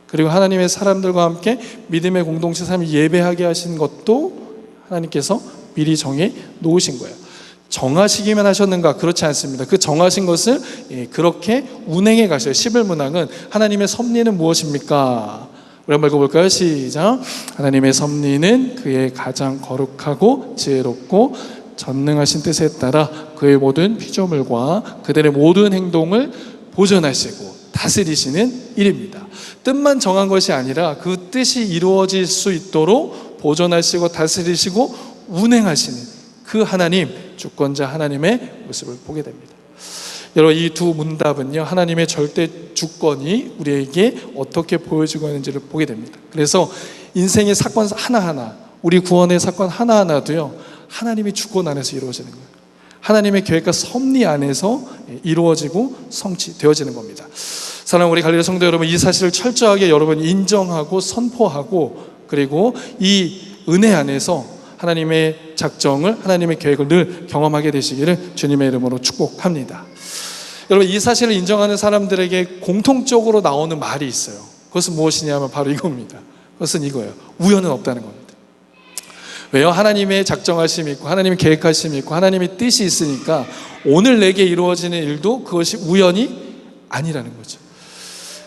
그리고 하나님의 사람들과 함께 믿음의 공동체 삶을 예배하게 하신 것도 하나님께서 미리 정해 놓으신 거예요. 정하시기만 하셨는가? 그렇지 않습니다. 그 정하신 것을 그렇게 운행해 가셔요. 11문항은 하나님의 섭리는 무엇입니까? 우리 한번 읽어볼까요? 시작. 하나님의 섭리는 그의 가장 거룩하고 지혜롭고 전능하신 뜻에 따라 그의 모든 피조물과 그들의 모든 행동을 보존하시고 다스리시는 일입니다. 뜻만 정한 것이 아니라 그 뜻이 이루어질 수 있도록 보존하시고 다스리시고 운행하시는 그 하나님, 주권자 하나님의 모습을 보게 됩니다. 여러분, 이 두 문답은요, 하나님의 절대 주권이 우리에게 어떻게 보여지고 있는지를 보게 됩니다. 그래서 인생의 사건 하나하나, 우리 구원의 사건 하나하나도요, 하나님의 주권 안에서 이루어지는 거예요. 하나님의 계획과 섭리 안에서 이루어지고 성취되어지는 겁니다. 사랑하는 우리 갈릴리 성도 여러분, 이 사실을 철저하게 여러분 인정하고 선포하고, 그리고 이 은혜 안에서 하나님의 작정을, 하나님의 계획을 늘 경험하게 되시기를 주님의 이름으로 축복합니다. 여러분, 이 사실을 인정하는 사람들에게 공통적으로 나오는 말이 있어요. 그것은 무엇이냐면 바로 이겁니다. 그것은 이거예요. 우연은 없다는 겁니다. 왜요? 하나님의 작정하심이 있고 하나님의 계획하심이 있고 하나님의 뜻이 있으니까 오늘 내게 이루어지는 일도 그것이 우연이 아니라는 거죠.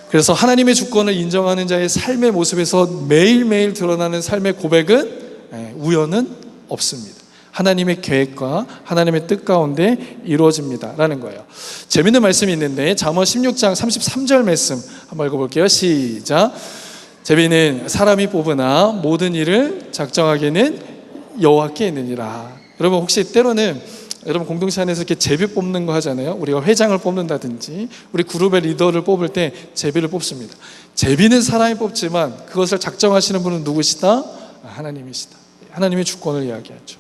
그래서 하나님의 주권을 인정하는 자의 삶의 모습에서 매일매일 드러나는 삶의 고백은 우연은 없습니다. 하나님의 계획과 하나님의 뜻 가운데 이루어집니다라는 거예요. 재밌는 말씀이 있는데 잠언 16장 33절 말씀 한번 읽어볼게요. 시작. 제비는 사람이 뽑으나 모든 일을 작정하기는 여호와께 있느니라. 여러분, 혹시 때로는 여러분 공동체 안에서 이렇게 제비 뽑는 거 하잖아요. 우리가 회장을 뽑는다든지 우리 그룹의 리더를 뽑을 때 제비를 뽑습니다. 제비는 사람이 뽑지만 그것을 작정하시는 분은 누구시다? 하나님이시다. 하나님의 주권을 이야기하죠.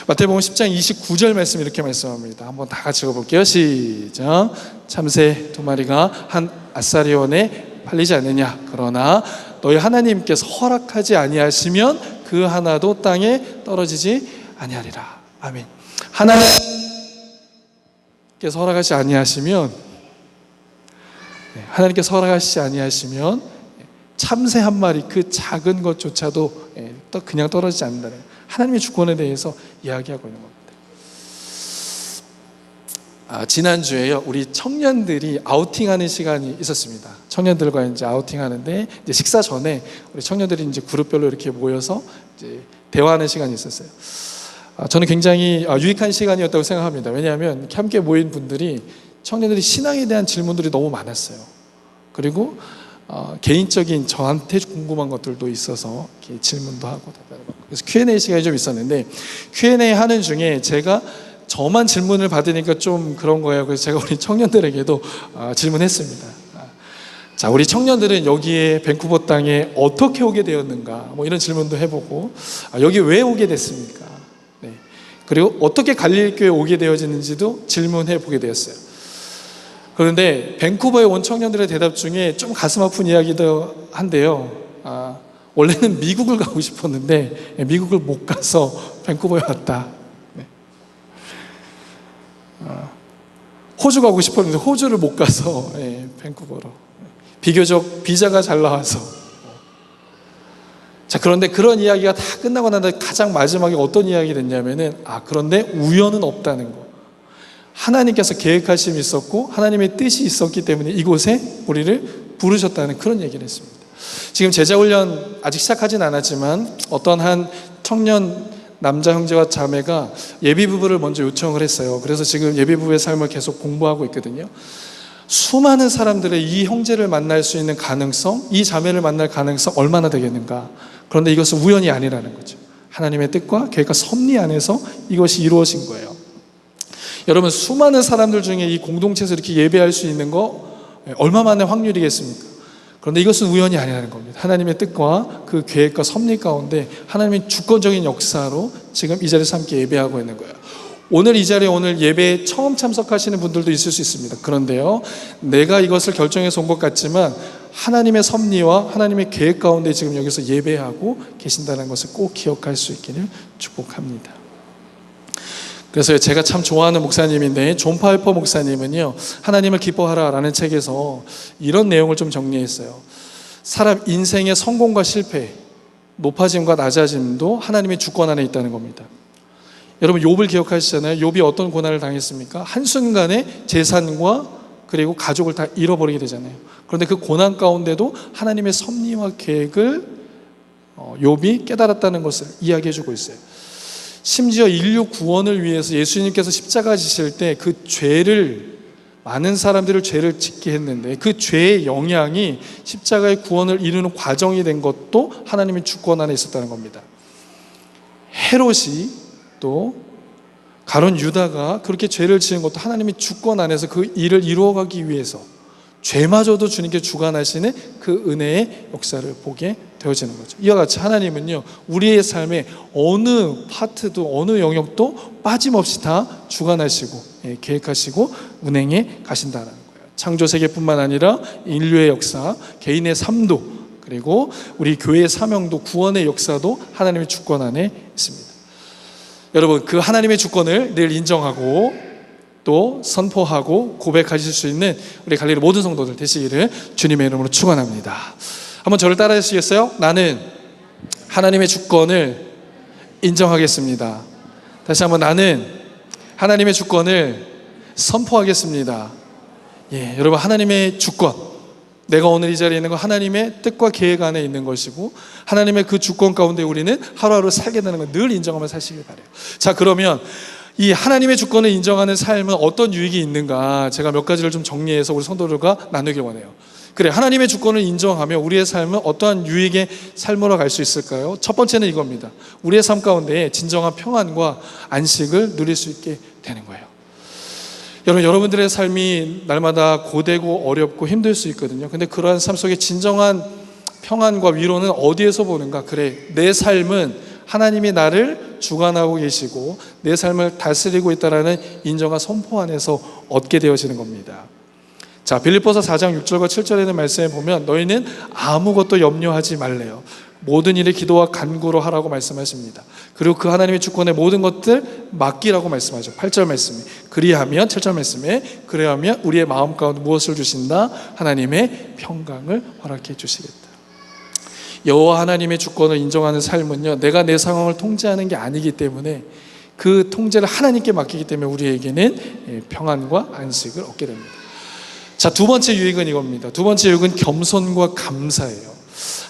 마태복음 10장 29절 말씀 이렇게 말씀합니다. 한번 다 같이 읽어볼게요. 시작. 참새 두 마리가 한 아사리온에 팔리지 않느냐. 그러나 너희 하나님께서 허락하지 아니하시면 그 하나도 땅에 떨어지지 아니하리라. 아멘. 하나님께서 허락하지 아니하시면, 하나님께서 허락하시지 아니하시면 참새 한 마리 그 작은 것조차도 그냥 떨어지지 않는다는 하나님의 주권에 대해서 이야기하고 있는 겁니다. 지난주에요, 우리 청년들이 아우팅하는 시간이 있었습니다. 청년들과 이제 아우팅하는데 이제 식사 전에 우리 청년들이 이제 그룹별로 이렇게 모여서 이제 대화하는 시간이 있었어요. 저는 굉장히 유익한 시간이었다고 생각합니다. 왜냐하면 이렇게 함께 모인 분들이, 청년들이 신앙에 대한 질문들이 너무 많았어요. 그리고 개인적인 저한테 궁금한 것들도 있어서 이렇게 질문도 하고 답변을 받고, 그래서 Q&A 시간이 좀 있었는데 Q&A 하는 중에 제가 저만 질문을 받으니까 좀 그런 거예요. 그래서 제가 우리 청년들에게도 질문했습니다. 자, 우리 청년들은 여기에 밴쿠버 땅에 어떻게 오게 되었는가, 뭐 이런 질문도 해보고, 여기 왜 오게 됐습니까? 네. 그리고 어떻게 갈릴교에 오게 되어지는지도 질문해 보게 되었어요. 그런데 밴쿠버에 온 청년들의 대답 중에 좀 가슴 아픈 이야기도 한데요. 원래는 미국을 가고 싶었는데 미국을 못 가서 밴쿠버에 왔다. 네. 호주 가고 싶었는데 호주를 못 가서 밴쿠버로. 비교적 비자가 잘 나와서. 자, 그런데 그런 이야기가 다 끝나고 난 다음에 가장 마지막에 어떤 이야기가 됐냐면은, 그런데 우연은 없다는 거. 하나님께서 계획하심이 있었고 하나님의 뜻이 있었기 때문에 이곳에 우리를 부르셨다는 그런 얘기를 했습니다. 지금 제자훈련 아직 시작하진 않았지만 어떤 한 청년 남자 형제와 자매가 예비부부를 먼저 요청을 했어요. 그래서 지금 예비부부의 삶을 계속 공부하고 있거든요. 수많은 사람들의 이 형제를 만날 수 있는 가능성, 이 자매를 만날 가능성 얼마나 되겠는가. 그런데 이것은 우연이 아니라는 거죠. 하나님의 뜻과 계획과 섭리 안에서 이것이 이루어진 거예요. 여러분, 수많은 사람들 중에 이 공동체에서 이렇게 예배할 수 있는 거 얼마만의 확률이겠습니까? 그런데 이것은 우연이 아니라는 겁니다. 하나님의 뜻과 그 계획과 섭리 가운데 하나님의 주권적인 역사로 지금 이 자리에서 함께 예배하고 있는 거예요. 오늘 이 자리에 오늘 예배에 처음 참석하시는 분들도 있을 수 있습니다. 그런데요, 내가 이것을 결정해서 온 것 같지만 하나님의 섭리와 하나님의 계획 가운데 지금 여기서 예배하고 계신다는 것을 꼭 기억할 수 있기를 축복합니다. 그래서 제가 참 좋아하는 목사님인데 존 파이퍼 목사님은요, 하나님을 기뻐하라라는 책에서 이런 내용을 좀 정리했어요. 사람 인생의 성공과 실패, 높아짐과 낮아짐도 하나님의 주권 안에 있다는 겁니다. 여러분, 욥을 기억하시잖아요. 욥이 어떤 고난을 당했습니까? 한순간에 재산과 그리고 가족을 다 잃어버리게 되잖아요. 그런데 그 고난 가운데도 하나님의 섭리와 계획을 욥이 깨달았다는 것을 이야기해주고 있어요. 심지어 인류 구원을 위해서 예수님께서 십자가 지실 때 그 죄를, 많은 사람들을 죄를 짓게 했는데 그 죄의 영향이 십자가의 구원을 이루는 과정이 된 것도 하나님의 주권 안에 있었다는 겁니다. 헤롯이 또 가룟 유다가 그렇게 죄를 지은 것도 하나님의 주권 안에서 그 일을 이루어가기 위해서 죄마저도 주님께 주관하시는 그 은혜의 역사를 보게 되어지는 거죠. 이와 같이 하나님은요, 우리의 삶의 어느 파트도 어느 영역도 빠짐없이 다 주관하시고 계획하시고 운행해 가신다는 거예요. 창조 세계뿐만 아니라 인류의 역사, 개인의 삶도, 그리고 우리 교회의 사명도, 구원의 역사도 하나님의 주권 안에 있습니다. 여러분, 그 하나님의 주권을 늘 인정하고 또 선포하고 고백하실 수 있는 우리 갈릴리 모든 성도들 되시기를 주님의 이름으로 축원합니다. 한번 저를 따라해 주시겠어요? 나는 하나님의 주권을 인정하겠습니다. 다시 한번, 나는 하나님의 주권을 선포하겠습니다. 여러분, 하나님의 주권, 내가 오늘 이 자리에 있는 건 하나님의 뜻과 계획 안에 있는 것이고 하나님의 그 주권 가운데 우리는 하루하루 살게 되는 걸 늘 인정하며 사시길 바라요. 자, 그러면 이 하나님의 주권을 인정하는 삶은 어떤 유익이 있는가, 제가 몇 가지를 좀 정리해서 우리 성도들과 나누길 원해요. 그래, 하나님의 주권을 인정하며 우리의 삶은 어떠한 유익의 삶으로 갈 수 있을까요? 첫 번째는 이겁니다. 우리의 삶 가운데 진정한 평안과 안식을 누릴 수 있게 되는 거예요. 여러분들의 삶이 날마다 고되고 어렵고 힘들 수 있거든요. 근데 그러한 삶 속에 진정한 평안과 위로는 어디에서 보는가? 그래, 내 삶은 하나님이 나를 주관하고 계시고 내 삶을 다스리고 있다는 인정과 선포 안에서 얻게 되어지는 겁니다. 자, 빌립보서 4장 6절과 7절에 있는 말씀에 보면 너희는 아무것도 염려하지 말래요. 모든 일에 기도와 간구로 하라고 말씀하십니다. 그리고 그 하나님의 주권에 모든 것들 맡기라고 말씀하죠. 8절 말씀에 그리하면, 7절 말씀에 그리하면 우리의 마음 가운데 무엇을 주신다? 하나님의 평강을 허락해 주시겠다. 여호와 하나님의 주권을 인정하는 삶은요, 내가 내 상황을 통제하는 게 아니기 때문에 그 통제를 하나님께 맡기기 때문에 우리에게는 평안과 안식을 얻게 됩니다. 자, 두 번째 유익은 이겁니다. 두 번째 유익은 겸손과 감사예요.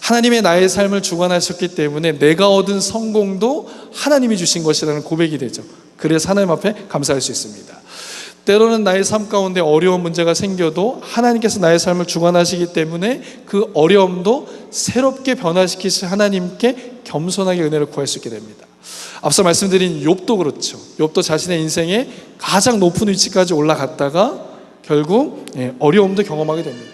하나님의 나의 삶을 주관하셨기 때문에 내가 얻은 성공도 하나님이 주신 것이라는 고백이 되죠. 그래서 하나님 앞에 감사할 수 있습니다. 때로는 나의 삶 가운데 어려운 문제가 생겨도 하나님께서 나의 삶을 주관하시기 때문에 그 어려움도 새롭게 변화시키신 하나님께 겸손하게 은혜를 구할 수 있게 됩니다. 앞서 말씀드린 욥도 그렇죠. 욥도 자신의 인생의 가장 높은 위치까지 올라갔다가 결국 어려움도 경험하게 됩니다.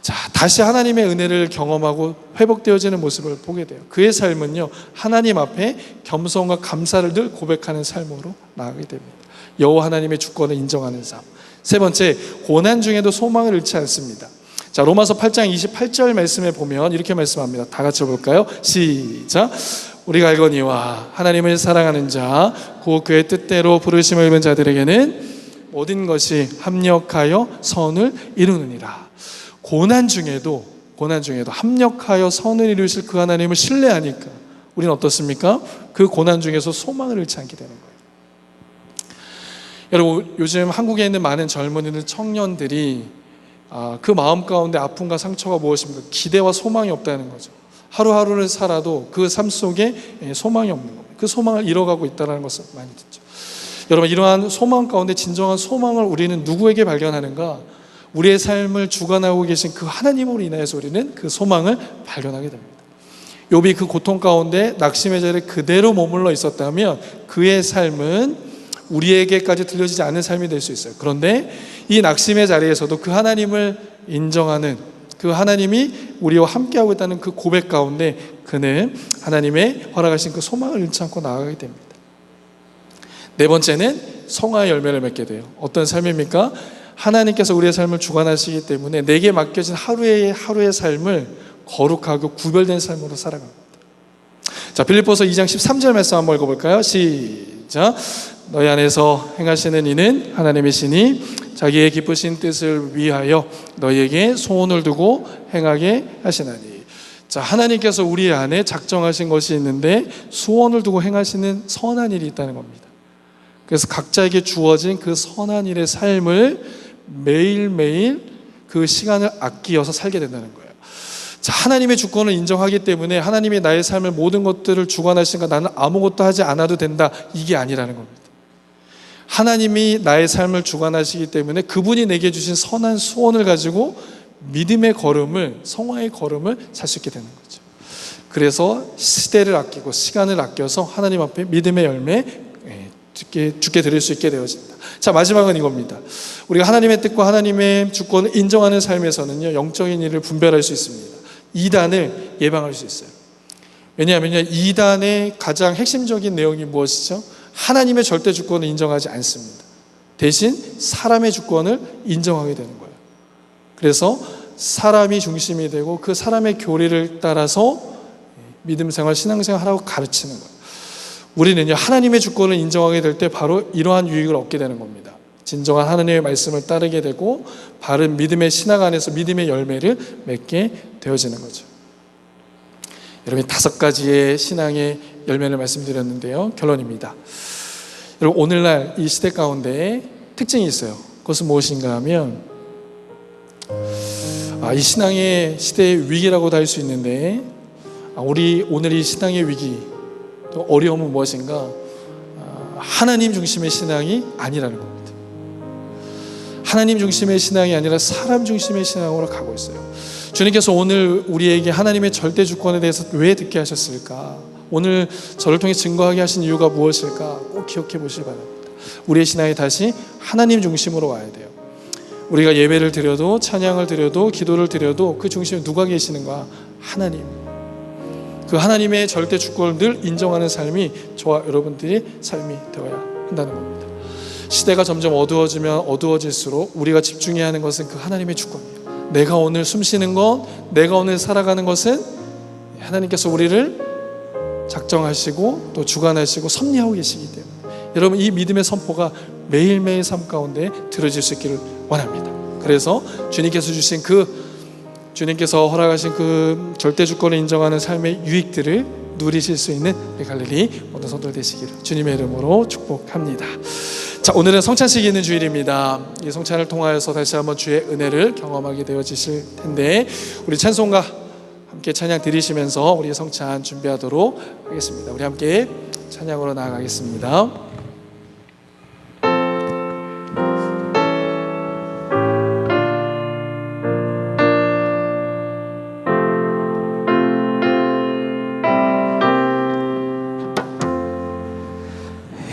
자, 다시 하나님의 은혜를 경험하고 회복되어지는 모습을 보게 돼요. 그의 삶은요, 하나님 앞에 겸손과 감사를 늘 고백하는 삶으로 나아가게 됩니다. 여호와 하나님의 주권을 인정하는 삶. 세 번째, 고난 중에도 소망을 잃지 않습니다. 자, 로마서 8장 28절 말씀에 보면 이렇게 말씀합니다. 다 같이 볼까요? 시작. 우리가 알거니와 하나님을 사랑하는 자, 곧 그의 뜻대로 부르심을 입은 자들에게는 모든 것이 합력하여 선을 이루느니라. 고난 중에도 합력하여 선을 이루실 그 하나님을 신뢰하니까 우리는 어떻습니까? 그 고난 중에서 소망을 잃지 않게 되는 거예요. 여러분, 요즘 한국에 있는 많은 젊은이들, 청년들이 그 마음 가운데 아픔과 상처가 무엇입니까? 기대와 소망이 없다는 거죠. 하루하루를 살아도 그 삶 속에 소망이 없는 겁니다. 그 소망을 잃어가고 있다는 것을 많이 듣죠. 여러분, 이러한 소망 가운데 진정한 소망을 우리는 누구에게 발견하는가? 우리의 삶을 주관하고 계신 그 하나님으로 인하여서 우리는 그 소망을 발견하게 됩니다. 욥이 그 고통 가운데 낙심의 자리에 그대로 머물러 있었다면 그의 삶은 우리에게까지 들려지지 않는 삶이 될 수 있어요. 그런데 이 낙심의 자리에서도 그 하나님을 인정하는, 그 하나님이 우리와 함께하고 있다는 그 고백 가운데 그는 하나님의 허락하신 그 소망을 잃지 않고 나아가게 됩니다. 네 번째는 성화의 열매를 맺게 돼요. 어떤 삶입니까? 하나님께서 우리의 삶을 주관하시기 때문에 내게 맡겨진 하루의 삶을 거룩하고 구별된 삶으로 살아갑니다. 자, 빌립보서 2장 13절 말씀 한번 읽어볼까요? 시작. 너희 안에서 행하시는 이는 하나님이시니 자기의 기쁘신 뜻을 위하여 너희에게 소원을 두고 행하게 하시나니. 자, 하나님께서 우리 안에 작정하신 것이 있는데 소원을 두고 행하시는 선한 일이 있다는 겁니다. 그래서 각자에게 주어진 그 선한 일의 삶을 매일매일 그 시간을 아끼어서 살게 된다는 거예요. 자, 하나님의 주권을 인정하기 때문에 하나님이 나의 삶을 모든 것들을 주관하시니까 나는 아무것도 하지 않아도 된다, 이게 아니라는 겁니다. 하나님이 나의 삶을 주관하시기 때문에 그분이 내게 주신 선한 소원을 가지고 믿음의 걸음을, 성화의 걸음을 살 수 있게 되는 거죠. 그래서 시대를 아끼고 시간을 아껴서 하나님 앞에 믿음의 열매 주께 드릴 수 있게 되어진다. 자, 마지막은 이겁니다. 우리가 하나님의 뜻과 하나님의 주권을 인정하는 삶에서는요, 영적인 일을 분별할 수 있습니다. 이단을 예방할 수 있어요. 왜냐하면요, 이단의 가장 핵심적인 내용이 무엇이죠? 하나님의 절대 주권을 인정하지 않습니다. 대신 사람의 주권을 인정하게 되는 거예요. 그래서 사람이 중심이 되고 그 사람의 교리를 따라서 믿음 생활, 신앙생활 하라고 가르치는 거예요. 우리는요, 하나님의 주권을 인정하게 될 때 바로 이러한 유익을 얻게 되는 겁니다. 진정한 하나님의 말씀을 따르게 되고 바른 믿음의 신앙 안에서 믿음의 열매를 맺게 되어지는 거죠. 여러분, 5가지의 신앙의 열매를 말씀드렸는데요, 결론입니다. 여러분, 오늘날 이 시대 가운데 특징이 있어요. 그것은 무엇인가 하면 이 신앙의 시대의 위기라고도 할 수 있는데, 우리 오늘 이 신앙의 위기, 또 어려움은 무엇인가? 하나님 중심의 신앙이 아니라는 겁니다. 하나님 중심의 신앙이 아니라 사람 중심의 신앙으로 가고 있어요. 주님께서 오늘 우리에게 하나님의 절대 주권에 대해서 왜 듣게 하셨을까? 오늘 저를 통해 증거하게 하신 이유가 무엇일까? 꼭 기억해 보시기 바랍니다. 우리의 신앙이 다시 하나님 중심으로 와야 돼요. 우리가 예배를 드려도, 찬양을 드려도, 기도를 드려도 그 중심에 누가 계시는가? 하나님. 그 하나님의 절대 주권을 늘 인정하는 삶이 저와 여러분들의 삶이 되어야 한다는 겁니다. 시대가 점점 어두워지면 어두워질수록 우리가 집중해야 하는 것은 그 하나님의 주권이에요. 내가 오늘 숨쉬는 것, 내가 오늘 살아가는 것은 하나님께서 우리를 작정하시고 또 주관하시고 섭리하고 계시기 때문에, 여러분, 이 믿음의 선포가 매일매일 삶 가운데 들어질 수 있기를 원합니다. 그래서 주님께서 허락하신 그 절대 주권을 인정하는 삶의 유익들을 누리실 수 있는 갈릴리 모든 성도들 되시기를 주님의 이름으로 축복합니다. 자, 오늘은 성찬식이 있는 주일입니다. 이 성찬을 통하여서 다시 한번 주의 은혜를 경험하게 되어지실 텐데, 우리 찬송가 함께 찬양 드리시면서 우리 성찬 준비하도록 하겠습니다. 우리 함께 찬양으로 나아가겠습니다.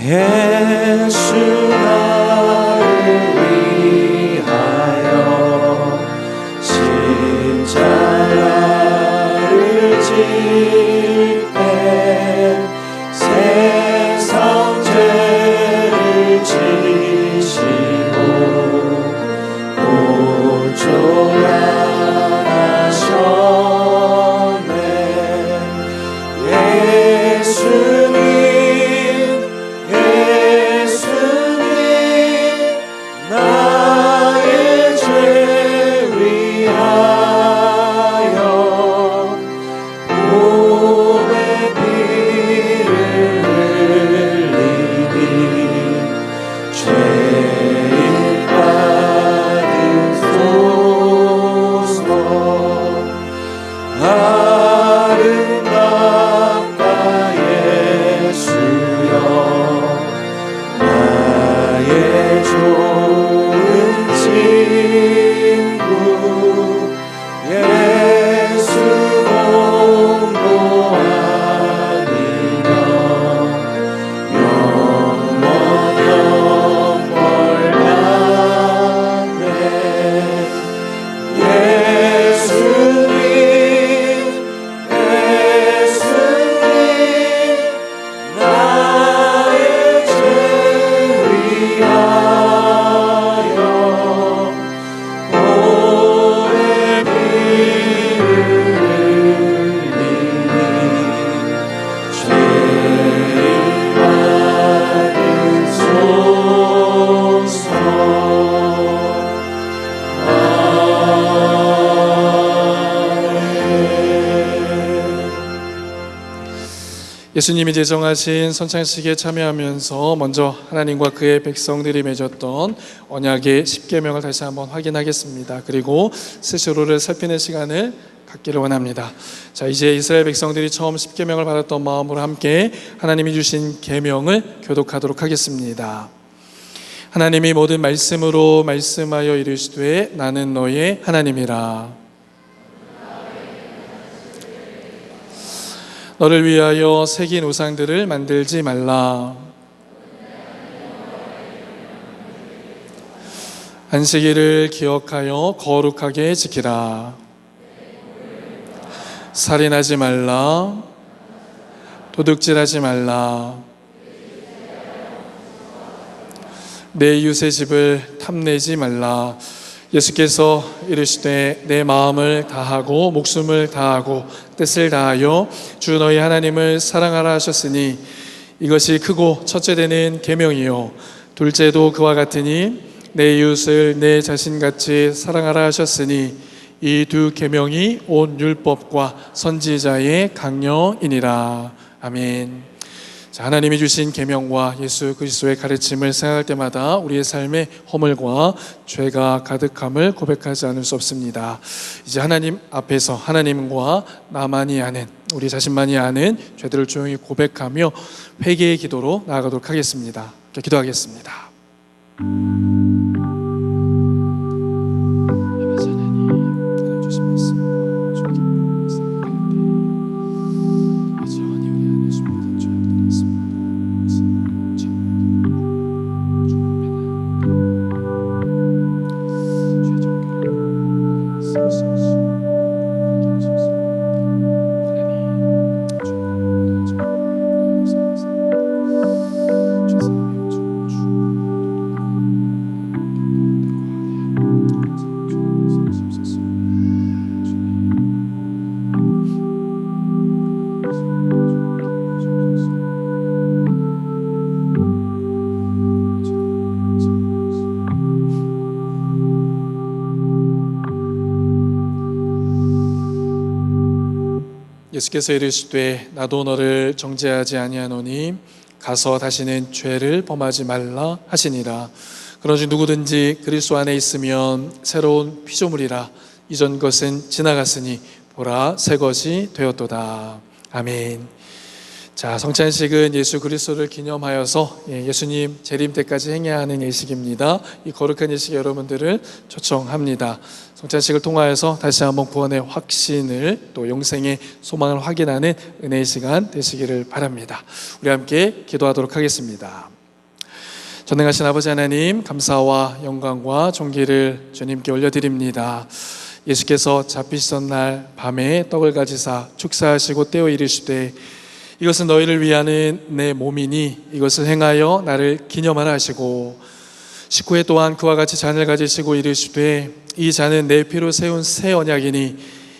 예수 나를 위하여 십자가를 질때 세상 죄를 지시고 보존하셨네. 예수님 나의 죄 위하여 몸에 피를 흘리니 죄인 받으소서. 아름답다 예수여, 나의 좋은 친구. 예수 공로하니며 영원 영벌 받네. 예수님 나의 죄 위하여 몸에 피를 흘리니 죄인 받으소서. 예수님이 제정하신 선찬식에 참여하면서 먼저 하나님과 그의 백성들이 맺었던 언약의 10계명을 다시 한번 확인하겠습니다. 그리고 스스로를 살피는 시간을 갖기를 원합니다. 자, 이제 이스라엘 백성들이 처음 십계명을 받았던 마음으로 함께 하나님이 주신 계명을 교독하도록 하겠습니다. 하나님이 모든 말씀으로 말씀하여 이르시되 나는 너의 하나님이라. 너를 위하여 새긴 우상들을 만들지 말라. 안식일을 기억하여 거룩하게 지키라. 살인하지 말라. 도둑질하지 말라. 내 이웃의 집을 탐내지 말라. 예수께서 이르시되 내 마음을 다하고 목숨을 다하고 뜻을 다하여 주 너희 하나님을 사랑하라 하셨으니 이것이 크고 첫째 되는 계명이요 둘째도 그와 같으니 내 이웃을 내 자신같이 사랑하라 하셨으니 이 두 계명이 온 율법과 선지자의 강령이니라. 아멘. 자, 하나님이 주신 계명과 예수 그리스도의 가르침을 생각할 때마다 우리의 삶에 허물과 죄가 가득함을 고백하지 않을 수 없습니다. 이제 하나님 앞에서 하나님과 나만이 아는, 우리 자신만이 아는 죄들을 조용히 고백하며 회개의 기도로 나아가도록 하겠습니다. 기도하겠습니다. 예수께서 이르시되 나도 너를 정죄하지 아니하노니 가서 다시는 죄를 범하지 말라 하시니라. 그러지 누구든지 그리스도 안에 있으면 새로운 피조물이라. 이전 것은 지나갔으니 보라 새 것이 되었도다. 아멘. 자, 성찬식은 예수 그리스도를 기념하여서 예수님 재림 때까지 행해야 하는 예식입니다. 이 거룩한 예식에 여러분들을 초청합니다. 성찬식을 통하여서 다시 한번 구원의 확신을 또 영생의 소망을 확인하는 은혜의 시간 되시기를 바랍니다. 우리 함께 기도하도록 하겠습니다. 전능하신 아버지 하나님, 감사와 영광과 존귀를 주님께 올려드립니다. 예수께서 잡히시던 날 밤에 떡을 가지사 축사하시고 떼어 이르시되 이것은 너희를 위하는 내 몸이니 이것을 행하여 나를 기념하라 하시고 19회 동안 그와 같이 잔을 가지시고 이르시되 이 잔은 내 피로 세운 새 언약이니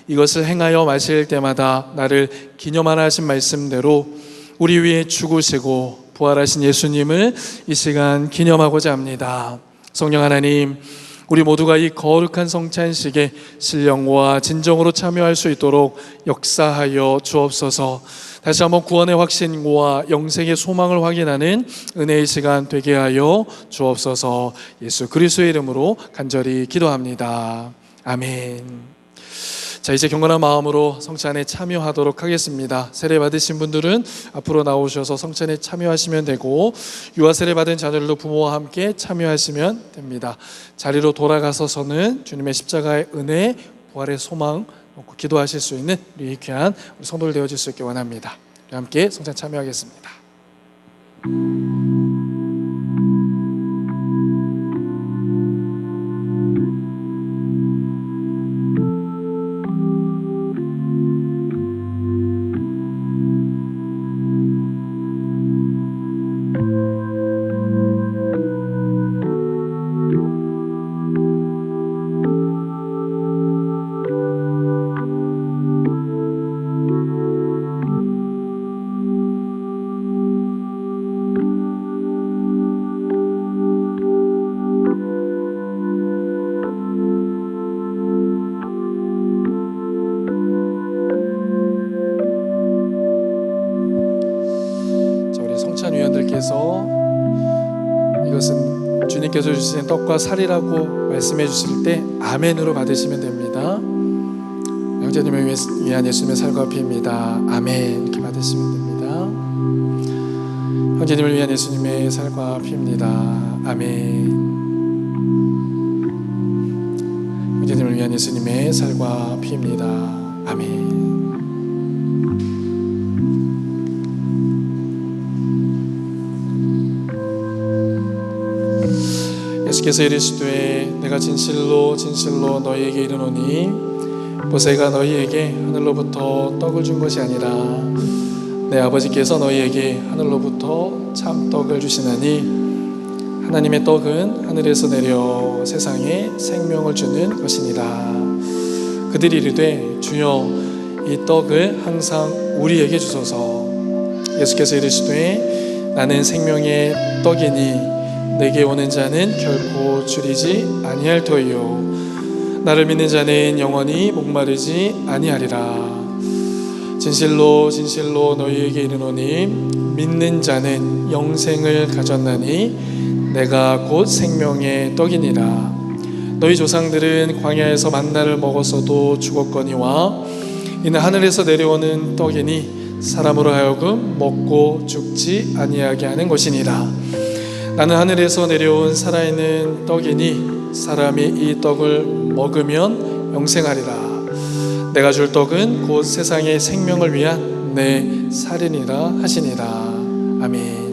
이것을 행하여 마실 때마다 나를 기념하라 하신 말씀대로 우리 위해 죽으시고 부활하신 예수님을 이 시간 기념하고자 합니다. 성령 하나님, 우리 모두가 이 거룩한 성찬식에 신령과 진정으로 참여할 수 있도록 역사하여 주옵소서. 다시 한번 구원의 확신과 영생의 소망을 확인하는 은혜의 시간 되게 하여 주옵소서. 예수 그리스도의 이름으로 간절히 기도합니다. 아멘. 자, 이제 경건한 마음으로 성찬에 참여하도록 하겠습니다. 세례 받으신 분들은 앞으로 나오셔서 성찬에 참여하시면 되고 유아 세례 받은 자녀들도 부모와 함께 참여하시면 됩니다. 자리로 돌아가서서는 주님의 십자가의 은혜, 부활의 소망 놓고 기도하실 수 있는 우리 귀한 우리 성도들 되어질 수 있게 원합니다. 우리 함께 성찬 참여하겠습니다. 성찬위원들께서 이것은 주님께서 주신 떡과 살이라고 말씀해 주실 때 아멘으로 받으시면 됩니다. 형제님을 위한 예수님의 살과 피입니다. 아멘. 이렇게 받으시면 됩니다. 형제님을 위한 예수님의 살과 피입니다. 아멘. 형제님을 위한 예수님의 살과 피입니다. 아멘. 예수께서 이르시되 내가 진실로 진실로 너희에게 이르노니 모세가 너희에게 하늘로부터 떡을 준 것이 아니라 내 아버지께서 너희에게 하늘로부터 참 떡을 주시나니 하나님의 떡은 하늘에서 내려 세상에 생명을 주는 것이니라. 그들이 이르되 주여 이 떡을 항상 우리에게 주소서. 예수께서 이르시되 나는 생명의 떡이니 내게 오는 자는 결코 줄이지 아니할 터이요 나를 믿는 자는 영원히 목마르지 아니하리라. 진실로 진실로 너희에게 이르노니 믿는 자는 영생을 가졌나니 내가 곧 생명의 떡이니라. 너희 조상들은 광야에서 만나를 먹었어도 죽었거니와 이는 하늘에서 내려오는 떡이니 사람으로 하여금 먹고 죽지 아니하게 하는 것이니라. 나는 하늘에서 내려온 살아있는 떡이니 사람이 이 떡을 먹으면 영생하리라. 내가 줄 떡은 곧 세상의 생명을 위한 내 살이니라 하시니라. 아멘.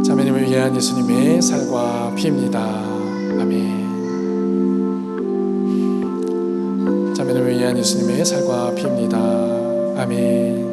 자매님을 위한 예수님의 살과 피입니다. 아멘. 자매님을 위한 예수님의 살과 피입니다. 아멘.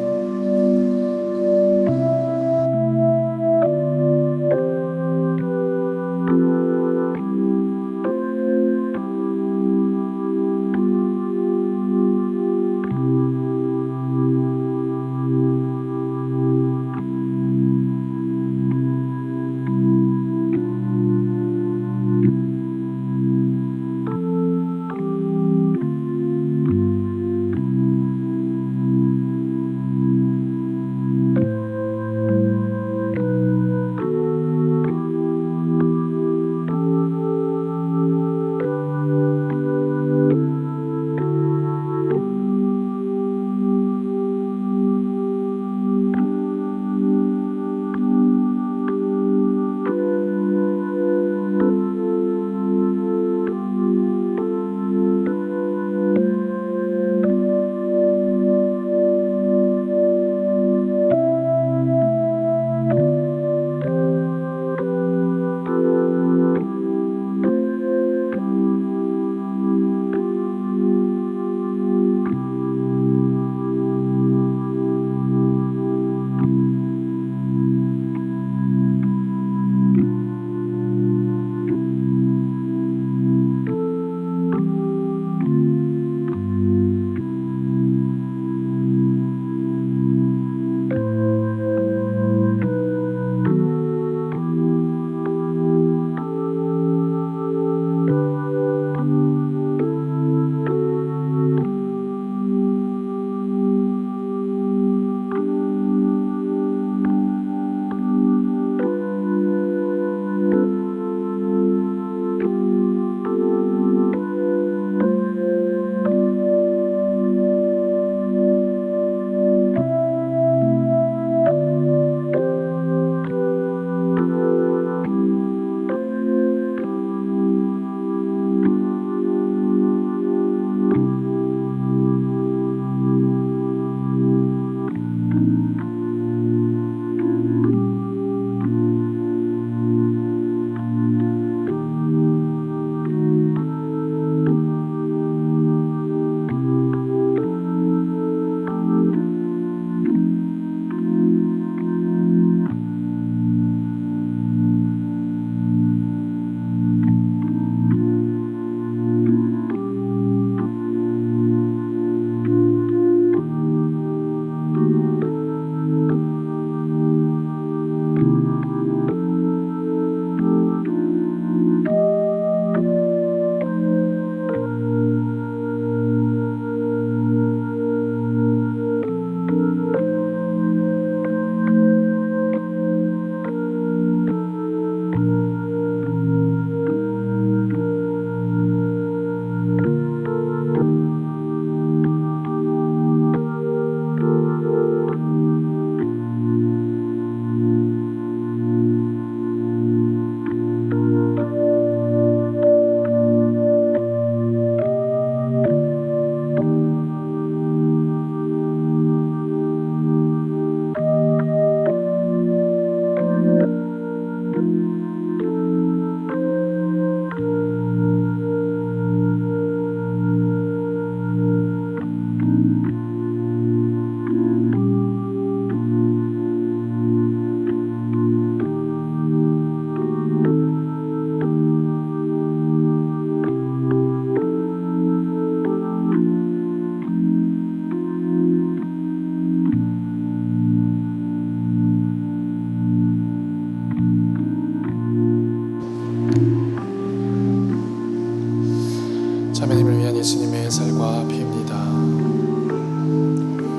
예수님의 살과 피입니다.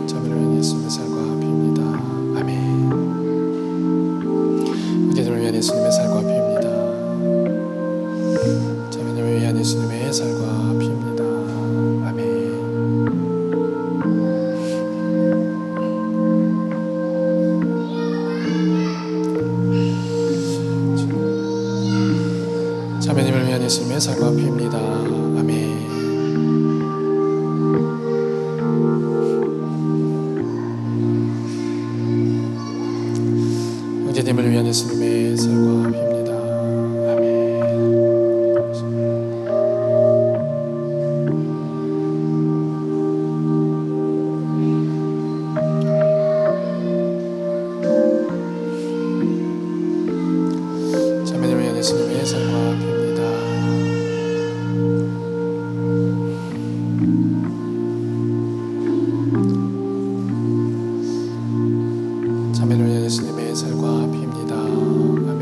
자비를 위한 예수님의 살과 피입니다. 아멘. 형제들을 위한 예수님의 살과 피입니다. 자비를 위한 예수님의 살과 피입니다. 아멘. 자매님을 위한 예수님의 살과 피입니다. 아멘. 형제님을 위한 예수님의 살과 피입니다. 아멘. 자매님을 위한 예수님의 살과 피입니다. 자매를 위한 예수님의 살과 피입니다. 아멘.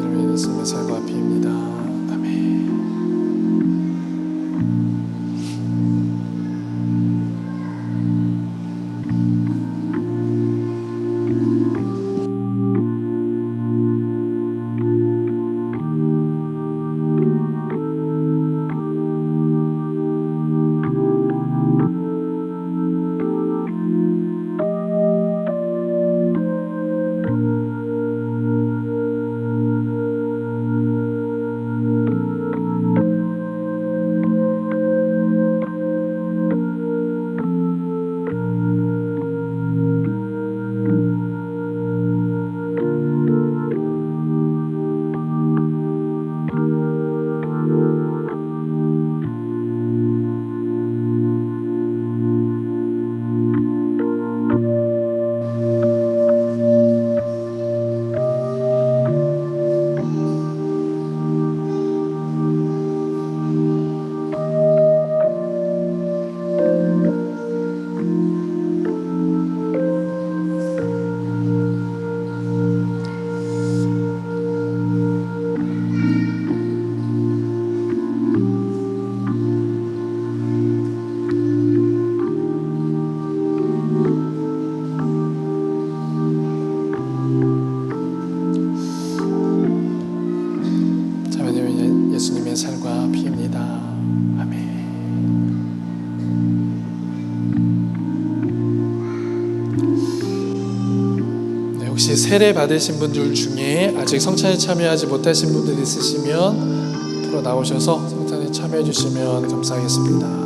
형제를 위한 예수님의 살과 피입니다. 아멘. 자매님을 위한 예수님의 살과 피입니다. 아멘. 네, 혹시 세례 받으신 분들 중에 아직 성찬에 참여하지 못하신 분들 있으시면 앞으로 나오셔서 성찬에 참여해 주시면 감사하겠습니다.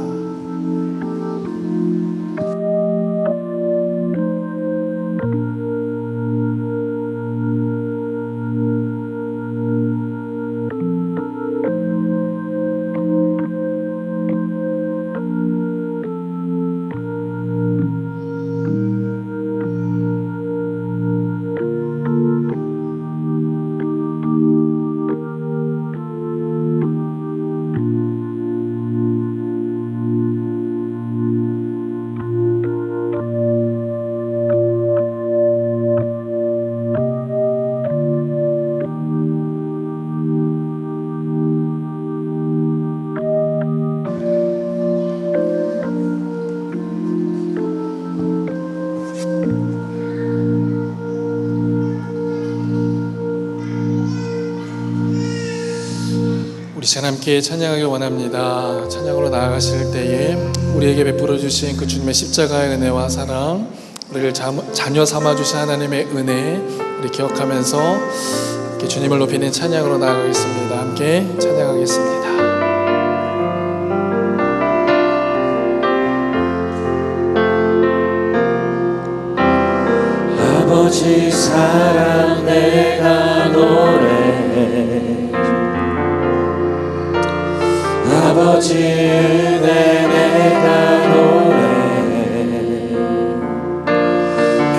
우리 시간 함께 찬양하길 원합니다. 찬양으로 나아가실 때에 우리에게 베풀어 주신 그 주님의 십자가의 은혜와 사랑, 우리를 자녀 삼아 주신 하나님의 은혜 우리 기억하면서 이렇게 주님을 높이는 찬양으로 나아가겠습니다. 함께 찬양하겠습니다. 아버지 사랑 내가 노래해, 아버지 은혜 내가 노래해.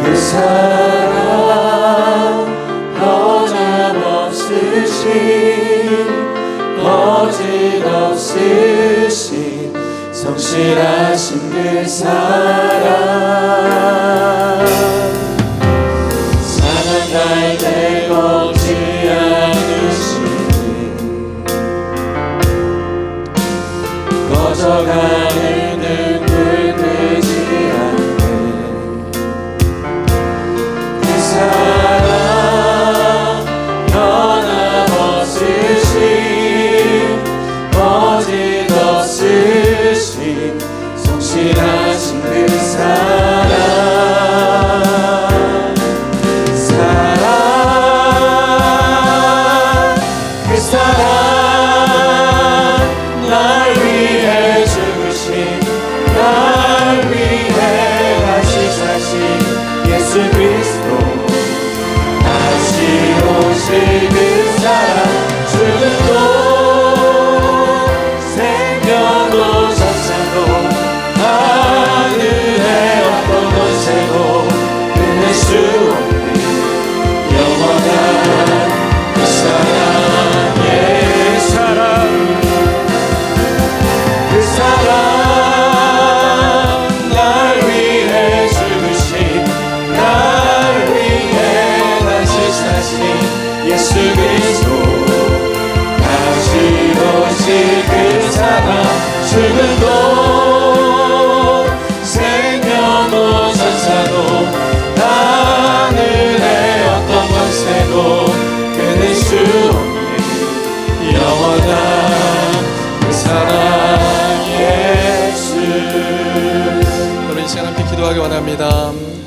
그 사랑 거짓없으신 성실하신 그 사랑, 사랑 다할 때 걷지 않으시는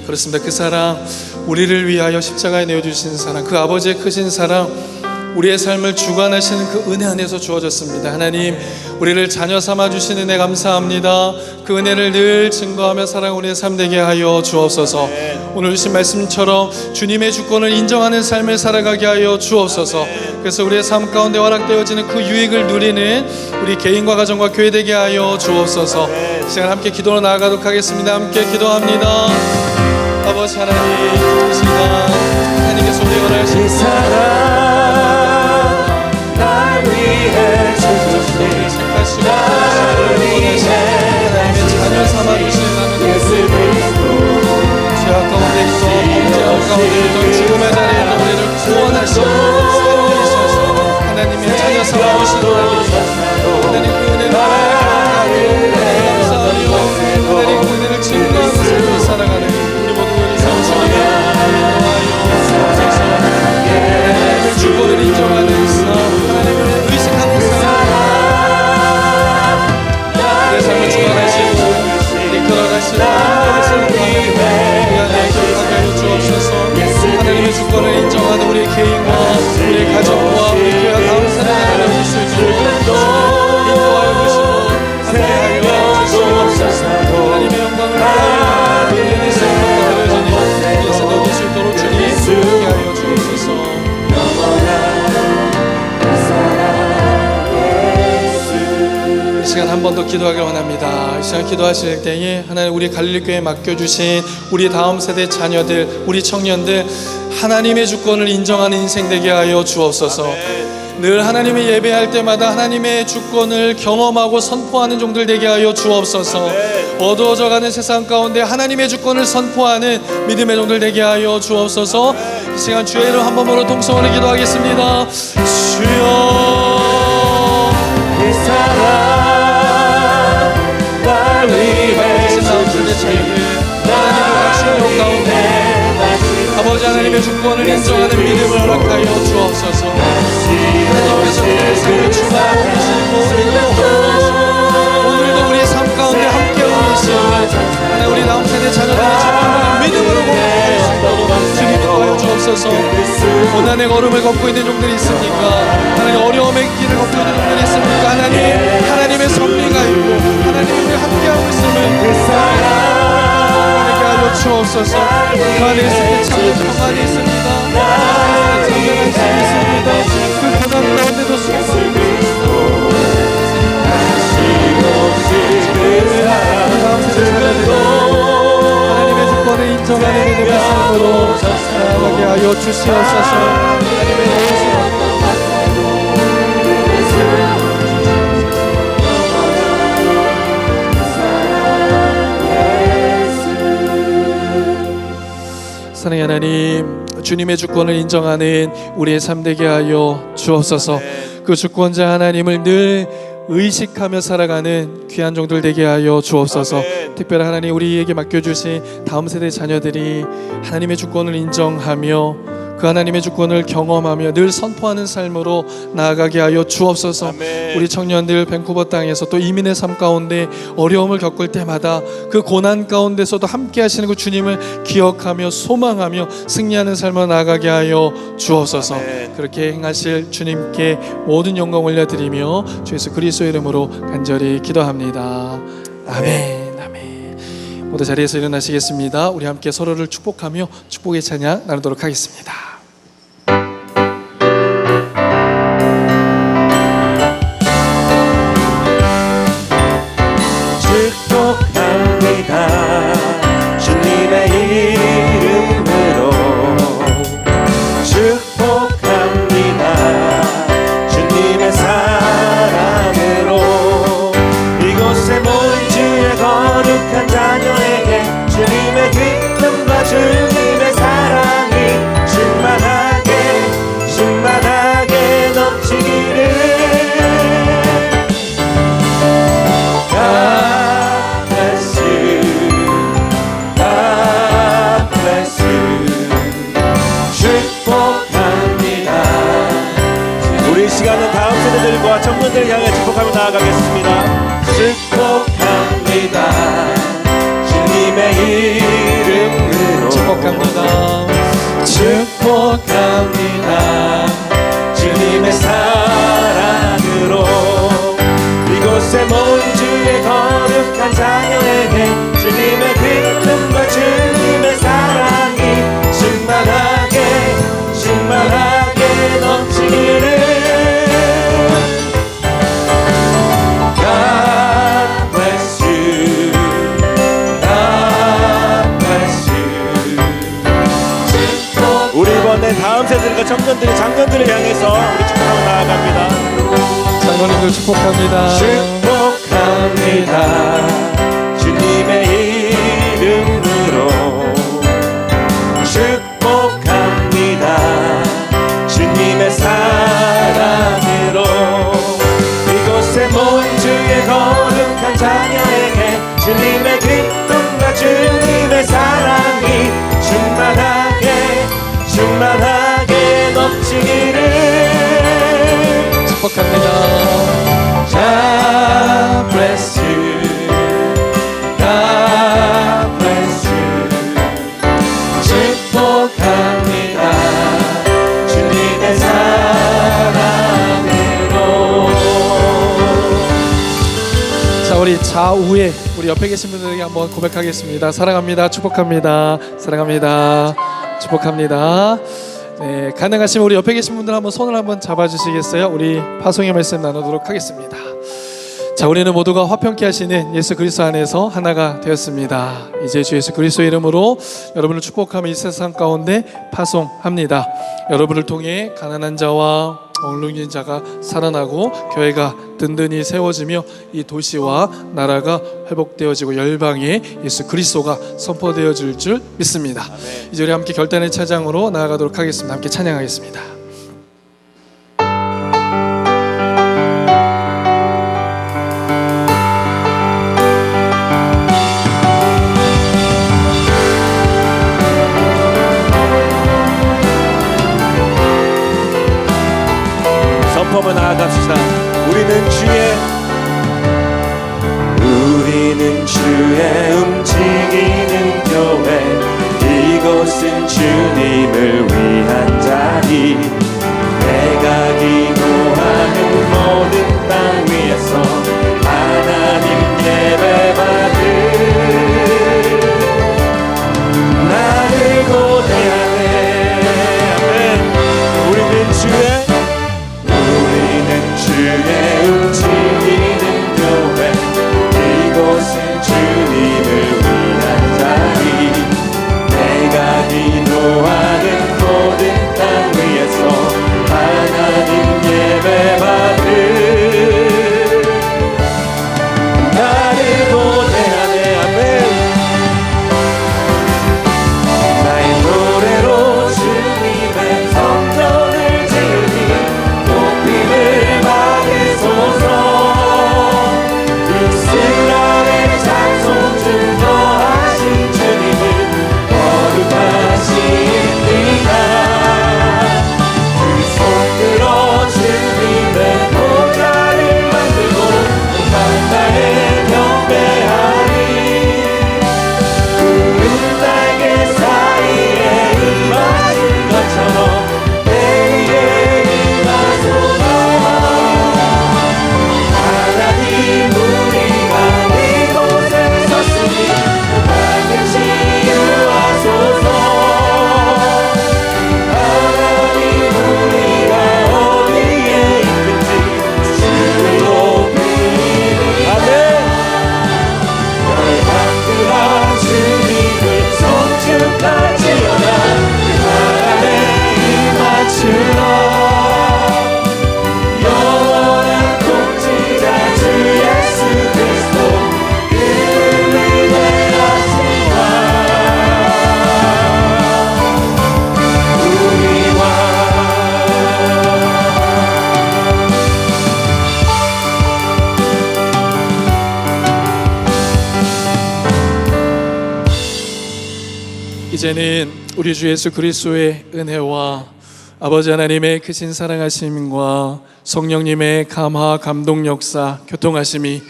그렇습니다. 그 사랑, 우리를 위하여 십자가에 내어주신 사랑, 그 아버지의 크신 사랑, 우리의 삶을 주관하시는 그 은혜 안에서 주어졌습니다. 하나님, 우리를 자녀 삼아 주신 은혜 감사합니다. 그 은혜를 늘 증거하며 살아가는 우리의 삶 되게 하여 주옵소서. 오늘 주신 말씀처럼 주님의 주권을 인정하는 삶을 살아가게 하여 주옵소서. 그래서 우리의 삶 가운데 허락되어지는 그 유익을 누리는 우리 개인과 가정과 교회 되게 하여 주옵소서. 이 시간 함께 기도로 나아가도록 하겠습니다. 함께 기도합니다. 아버지 하나님, 이 시간 하나님께서 우리의 원하신 이 사랑 날 위해 주셨네. 택하시고 나를 위해 하나님의 자녀 삼아주신 하나님, 예수 그리스도 죄악 가운데 있던 범죄함 가운데 있던 죽음의 자리에 있던 우리를 구원하시고 살리셔서 하나님의 자녀 삼아주신 하나님, 그 은혜를 감사하며 하나님 그 은혜를 증거하는 삶을 살아가는 우리 모두를 주님의 하나님의 주권을 인정하는 삶, 하나님을 의식하는 삶, 내 삶을 주관하시고 이끌어가시고 인도하시는 우리 안에 기억하게 하여 주옵소서. 하나님의 주권을 인정하는 우리 개인과 우리 가정과 우리 교회와 다음 세대를 나눠줄 수 있도록 인도하여 주시고 함께하여 주시옵소서. 하나님의 영광을 위하여 우리의 생명과 드려지니 이에서 넘길 수 있도록 주님 함께하여 주옵소서. 이 시간 한 번 더 기도하길 원합니다. 이 시간 기도하실 때에 하나님, 우리 갈릴교회에 맡겨주신 우리 다음 세대 자녀들, 우리 청년들 하나님의 주권을 인정하는 인생 되게 하여 주옵소서. 늘 하나님의 예배할 때마다 하나님의 주권을 경험하고 선포하는 종들 되게 하여 주옵소서. 어두워져가는 세상 가운데 하나님의 주권을 선포하는 믿음의 종들 되게 하여 주옵소서. 이 시간 주의 이름 한 번으로 동성으로 기도하겠습니다. 주여, 이 사랑 날 위해 주셨네. 하나님의 가운데 아버지 하나님의 주권을 인정하는 믿음을 허락하여 주옵소서. 하나님께서 우리의 삶을 주관하시고 오늘도 우리의 삶 가운데 함께하고 계시는 하나님, 우리 다음 세대 자녀들의 주권을 믿음으로 고백할 수 있도록 주님 인도하여 주옵소서. 고난의 걸음을 걷고 있는 종들이 있습니까? 하나님, 어려움의 길을 걷고 있는 종들이 있습니까? 하나님, 하나님의 섭리가 있고 하나님이 함께하고 있음을 하나님께 하여 주옵소서. 그 안에 있을 때 참된 평안이 있습니다. 참된 안식이 있습니다. 그 고난 가운데도 하나님의 주권을 인정하는 믿음의 삶으로 살아가게 하여 주시옵소서. 하나님의 영광 사랑의 하나님, 주님의 주권을 인정하는 우리의 삶 되게 하여 주옵소서. 그 주권자 하나님을 늘 의식하며 살아가는 귀한 종들 되게 하여 주옵소서. 특별히 하나님, 우리에게 맡겨주신 다음 세대 자녀들이 하나님의 주권을 인정하며 그 하나님의 주권을 경험하며 늘 선포하는 삶으로 나아가게 하여 주옵소서. 우리 청년들 밴쿠버 땅에서 또 이민의 삶 가운데 어려움을 겪을 때마다 그 고난 가운데서도 함께 하시는 그 주님을 기억하며 소망하며 승리하는 삶으로 나아가게 하여 주옵소서. 그렇게 행하실 주님께 모든 영광 올려드리며 주 예수 그리스도의 이름으로 간절히 기도합니다. 아멘. 아멘. 모두 자리에서 일어나시겠습니다. 우리 함께 서로를 축복하며 축복의 찬양 나누도록 하겠습니다. 축복합니다. 주님의 이름으로 축복합니다. 주님의 사랑으로 이곳에 모인 주의 거룩한 자녀에게 주님의 기쁨과 주님의 사랑이 충만하게 넘치기를. 우리 시간은 다음 세대들과 청년들을 향해 축복하며 나아가겠습니다. 축복합니다. 주님의 이름으로 축복합니다. 축복합니다. 주님의 사랑으로 이곳에 모인 주의 거룩한 자녀에게 주님의 기쁨과 주님의 사랑이 충만하게 넘치기를. God bless you. God bless you. 우리 이번에 다음 세대들과 청년들이 장년들을 향해서 우리 축복하고 나아갑니다. 장로님들 축복합니다. 축복합니다. 주님의 이름으로 축복합니다. 주님의 사랑으로 이곳에 모인 주의 거룩한 자녀에게 주님의 기쁨과 주님의 사랑이 충만하게 넘치기를. 축복합니다. God bless you. God bless you. 축복합니다. 주님의 사랑으로. 자, 우리 좌우에 우리 옆에 계신 분들에게 한번 고백하겠습니다. 사랑합니다. 축복합니다. 사랑합니다. 축복합니다. 네, 가능하시면 우리 옆에 계신 분들 한번 손을 한번 잡아주시겠어요? 우리 파송의 말씀 나누도록 하겠습니다. 자, 우리는 모두가 화평케 하시는 예수 그리스도 안에서 하나가 되었습니다. 이제 주 예수 그리스도 이름으로 여러분을 축복하며 이 세상 가운데 파송합니다. 여러분을 통해 가난한 자와 억눌린 자가 살아나고 교회가 든든히 세워지며 이 도시와 나라가 회복되어지고 열방에 예수 그리스도가 선포되어질 줄 믿습니다. 이제 우리 함께 결단의 찬양으로 나아가도록 하겠습니다. 함께 찬양하겠습니다. 선포하며 나아갑시다. 우리는 주의 움직이는 교회. 이곳은 주님을 위한 자리. 내가 기도하는 모든 땅 위에서 하나님 예배받을 나를 고대하네. 아멘. 우리는 주의 움직이는 교회. 이곳은 주님을 위한 자리. 내가 기도하는 모든 땅 위에서 하나님 예배받을 나를 고대하네. 아멘. 나의 노래로 주님의 성전을 지으니 높임을 받으소서. 이스라엘 찬송 증거하신 주님은 거룩하십니다. 그 손들어 주님의 보좌를 만들고 바다에 경배하니 구름 날개 사이에 임하신 것처럼 내 위에 임하소서. 하나님 우리가 이곳에 섰으니 반드시 유하소서. 하나님 우리가 어디에 있든지 주를 높이니. 아멘. 열방들아 주님을 송축하지어라. 그 바람에 임하시라. 영원한 통치자 주 예수 그리스도 이름을 위대하시라. 우리와 이제는 우리 주 예수 그리스도의 은혜와 아버지 하나님의 크신 사랑하심과 성령님의 감화 감동 역사 교통하심이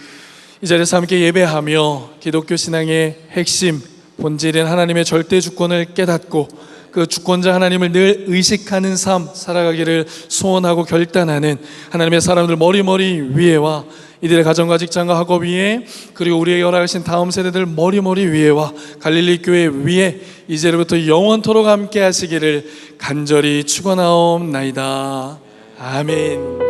이 자리에서 함께 예배하며 기독교 신앙의 핵심 본질인 하나님의 절대 주권을 깨닫고 그 주권자 하나님을 늘 의식하는 삶 살아가기를 소원하고 결단하는 하나님의 사람들 머리머리 위에와 이들의 가정과 직장과 학업 위에 그리고 우리에게 허락하신 다음 세대들 머리머리 위에와 갈릴리 교회 위에 이제로부터 영원토록 함께 하시기를 간절히 축원하옵나이다. 아멘.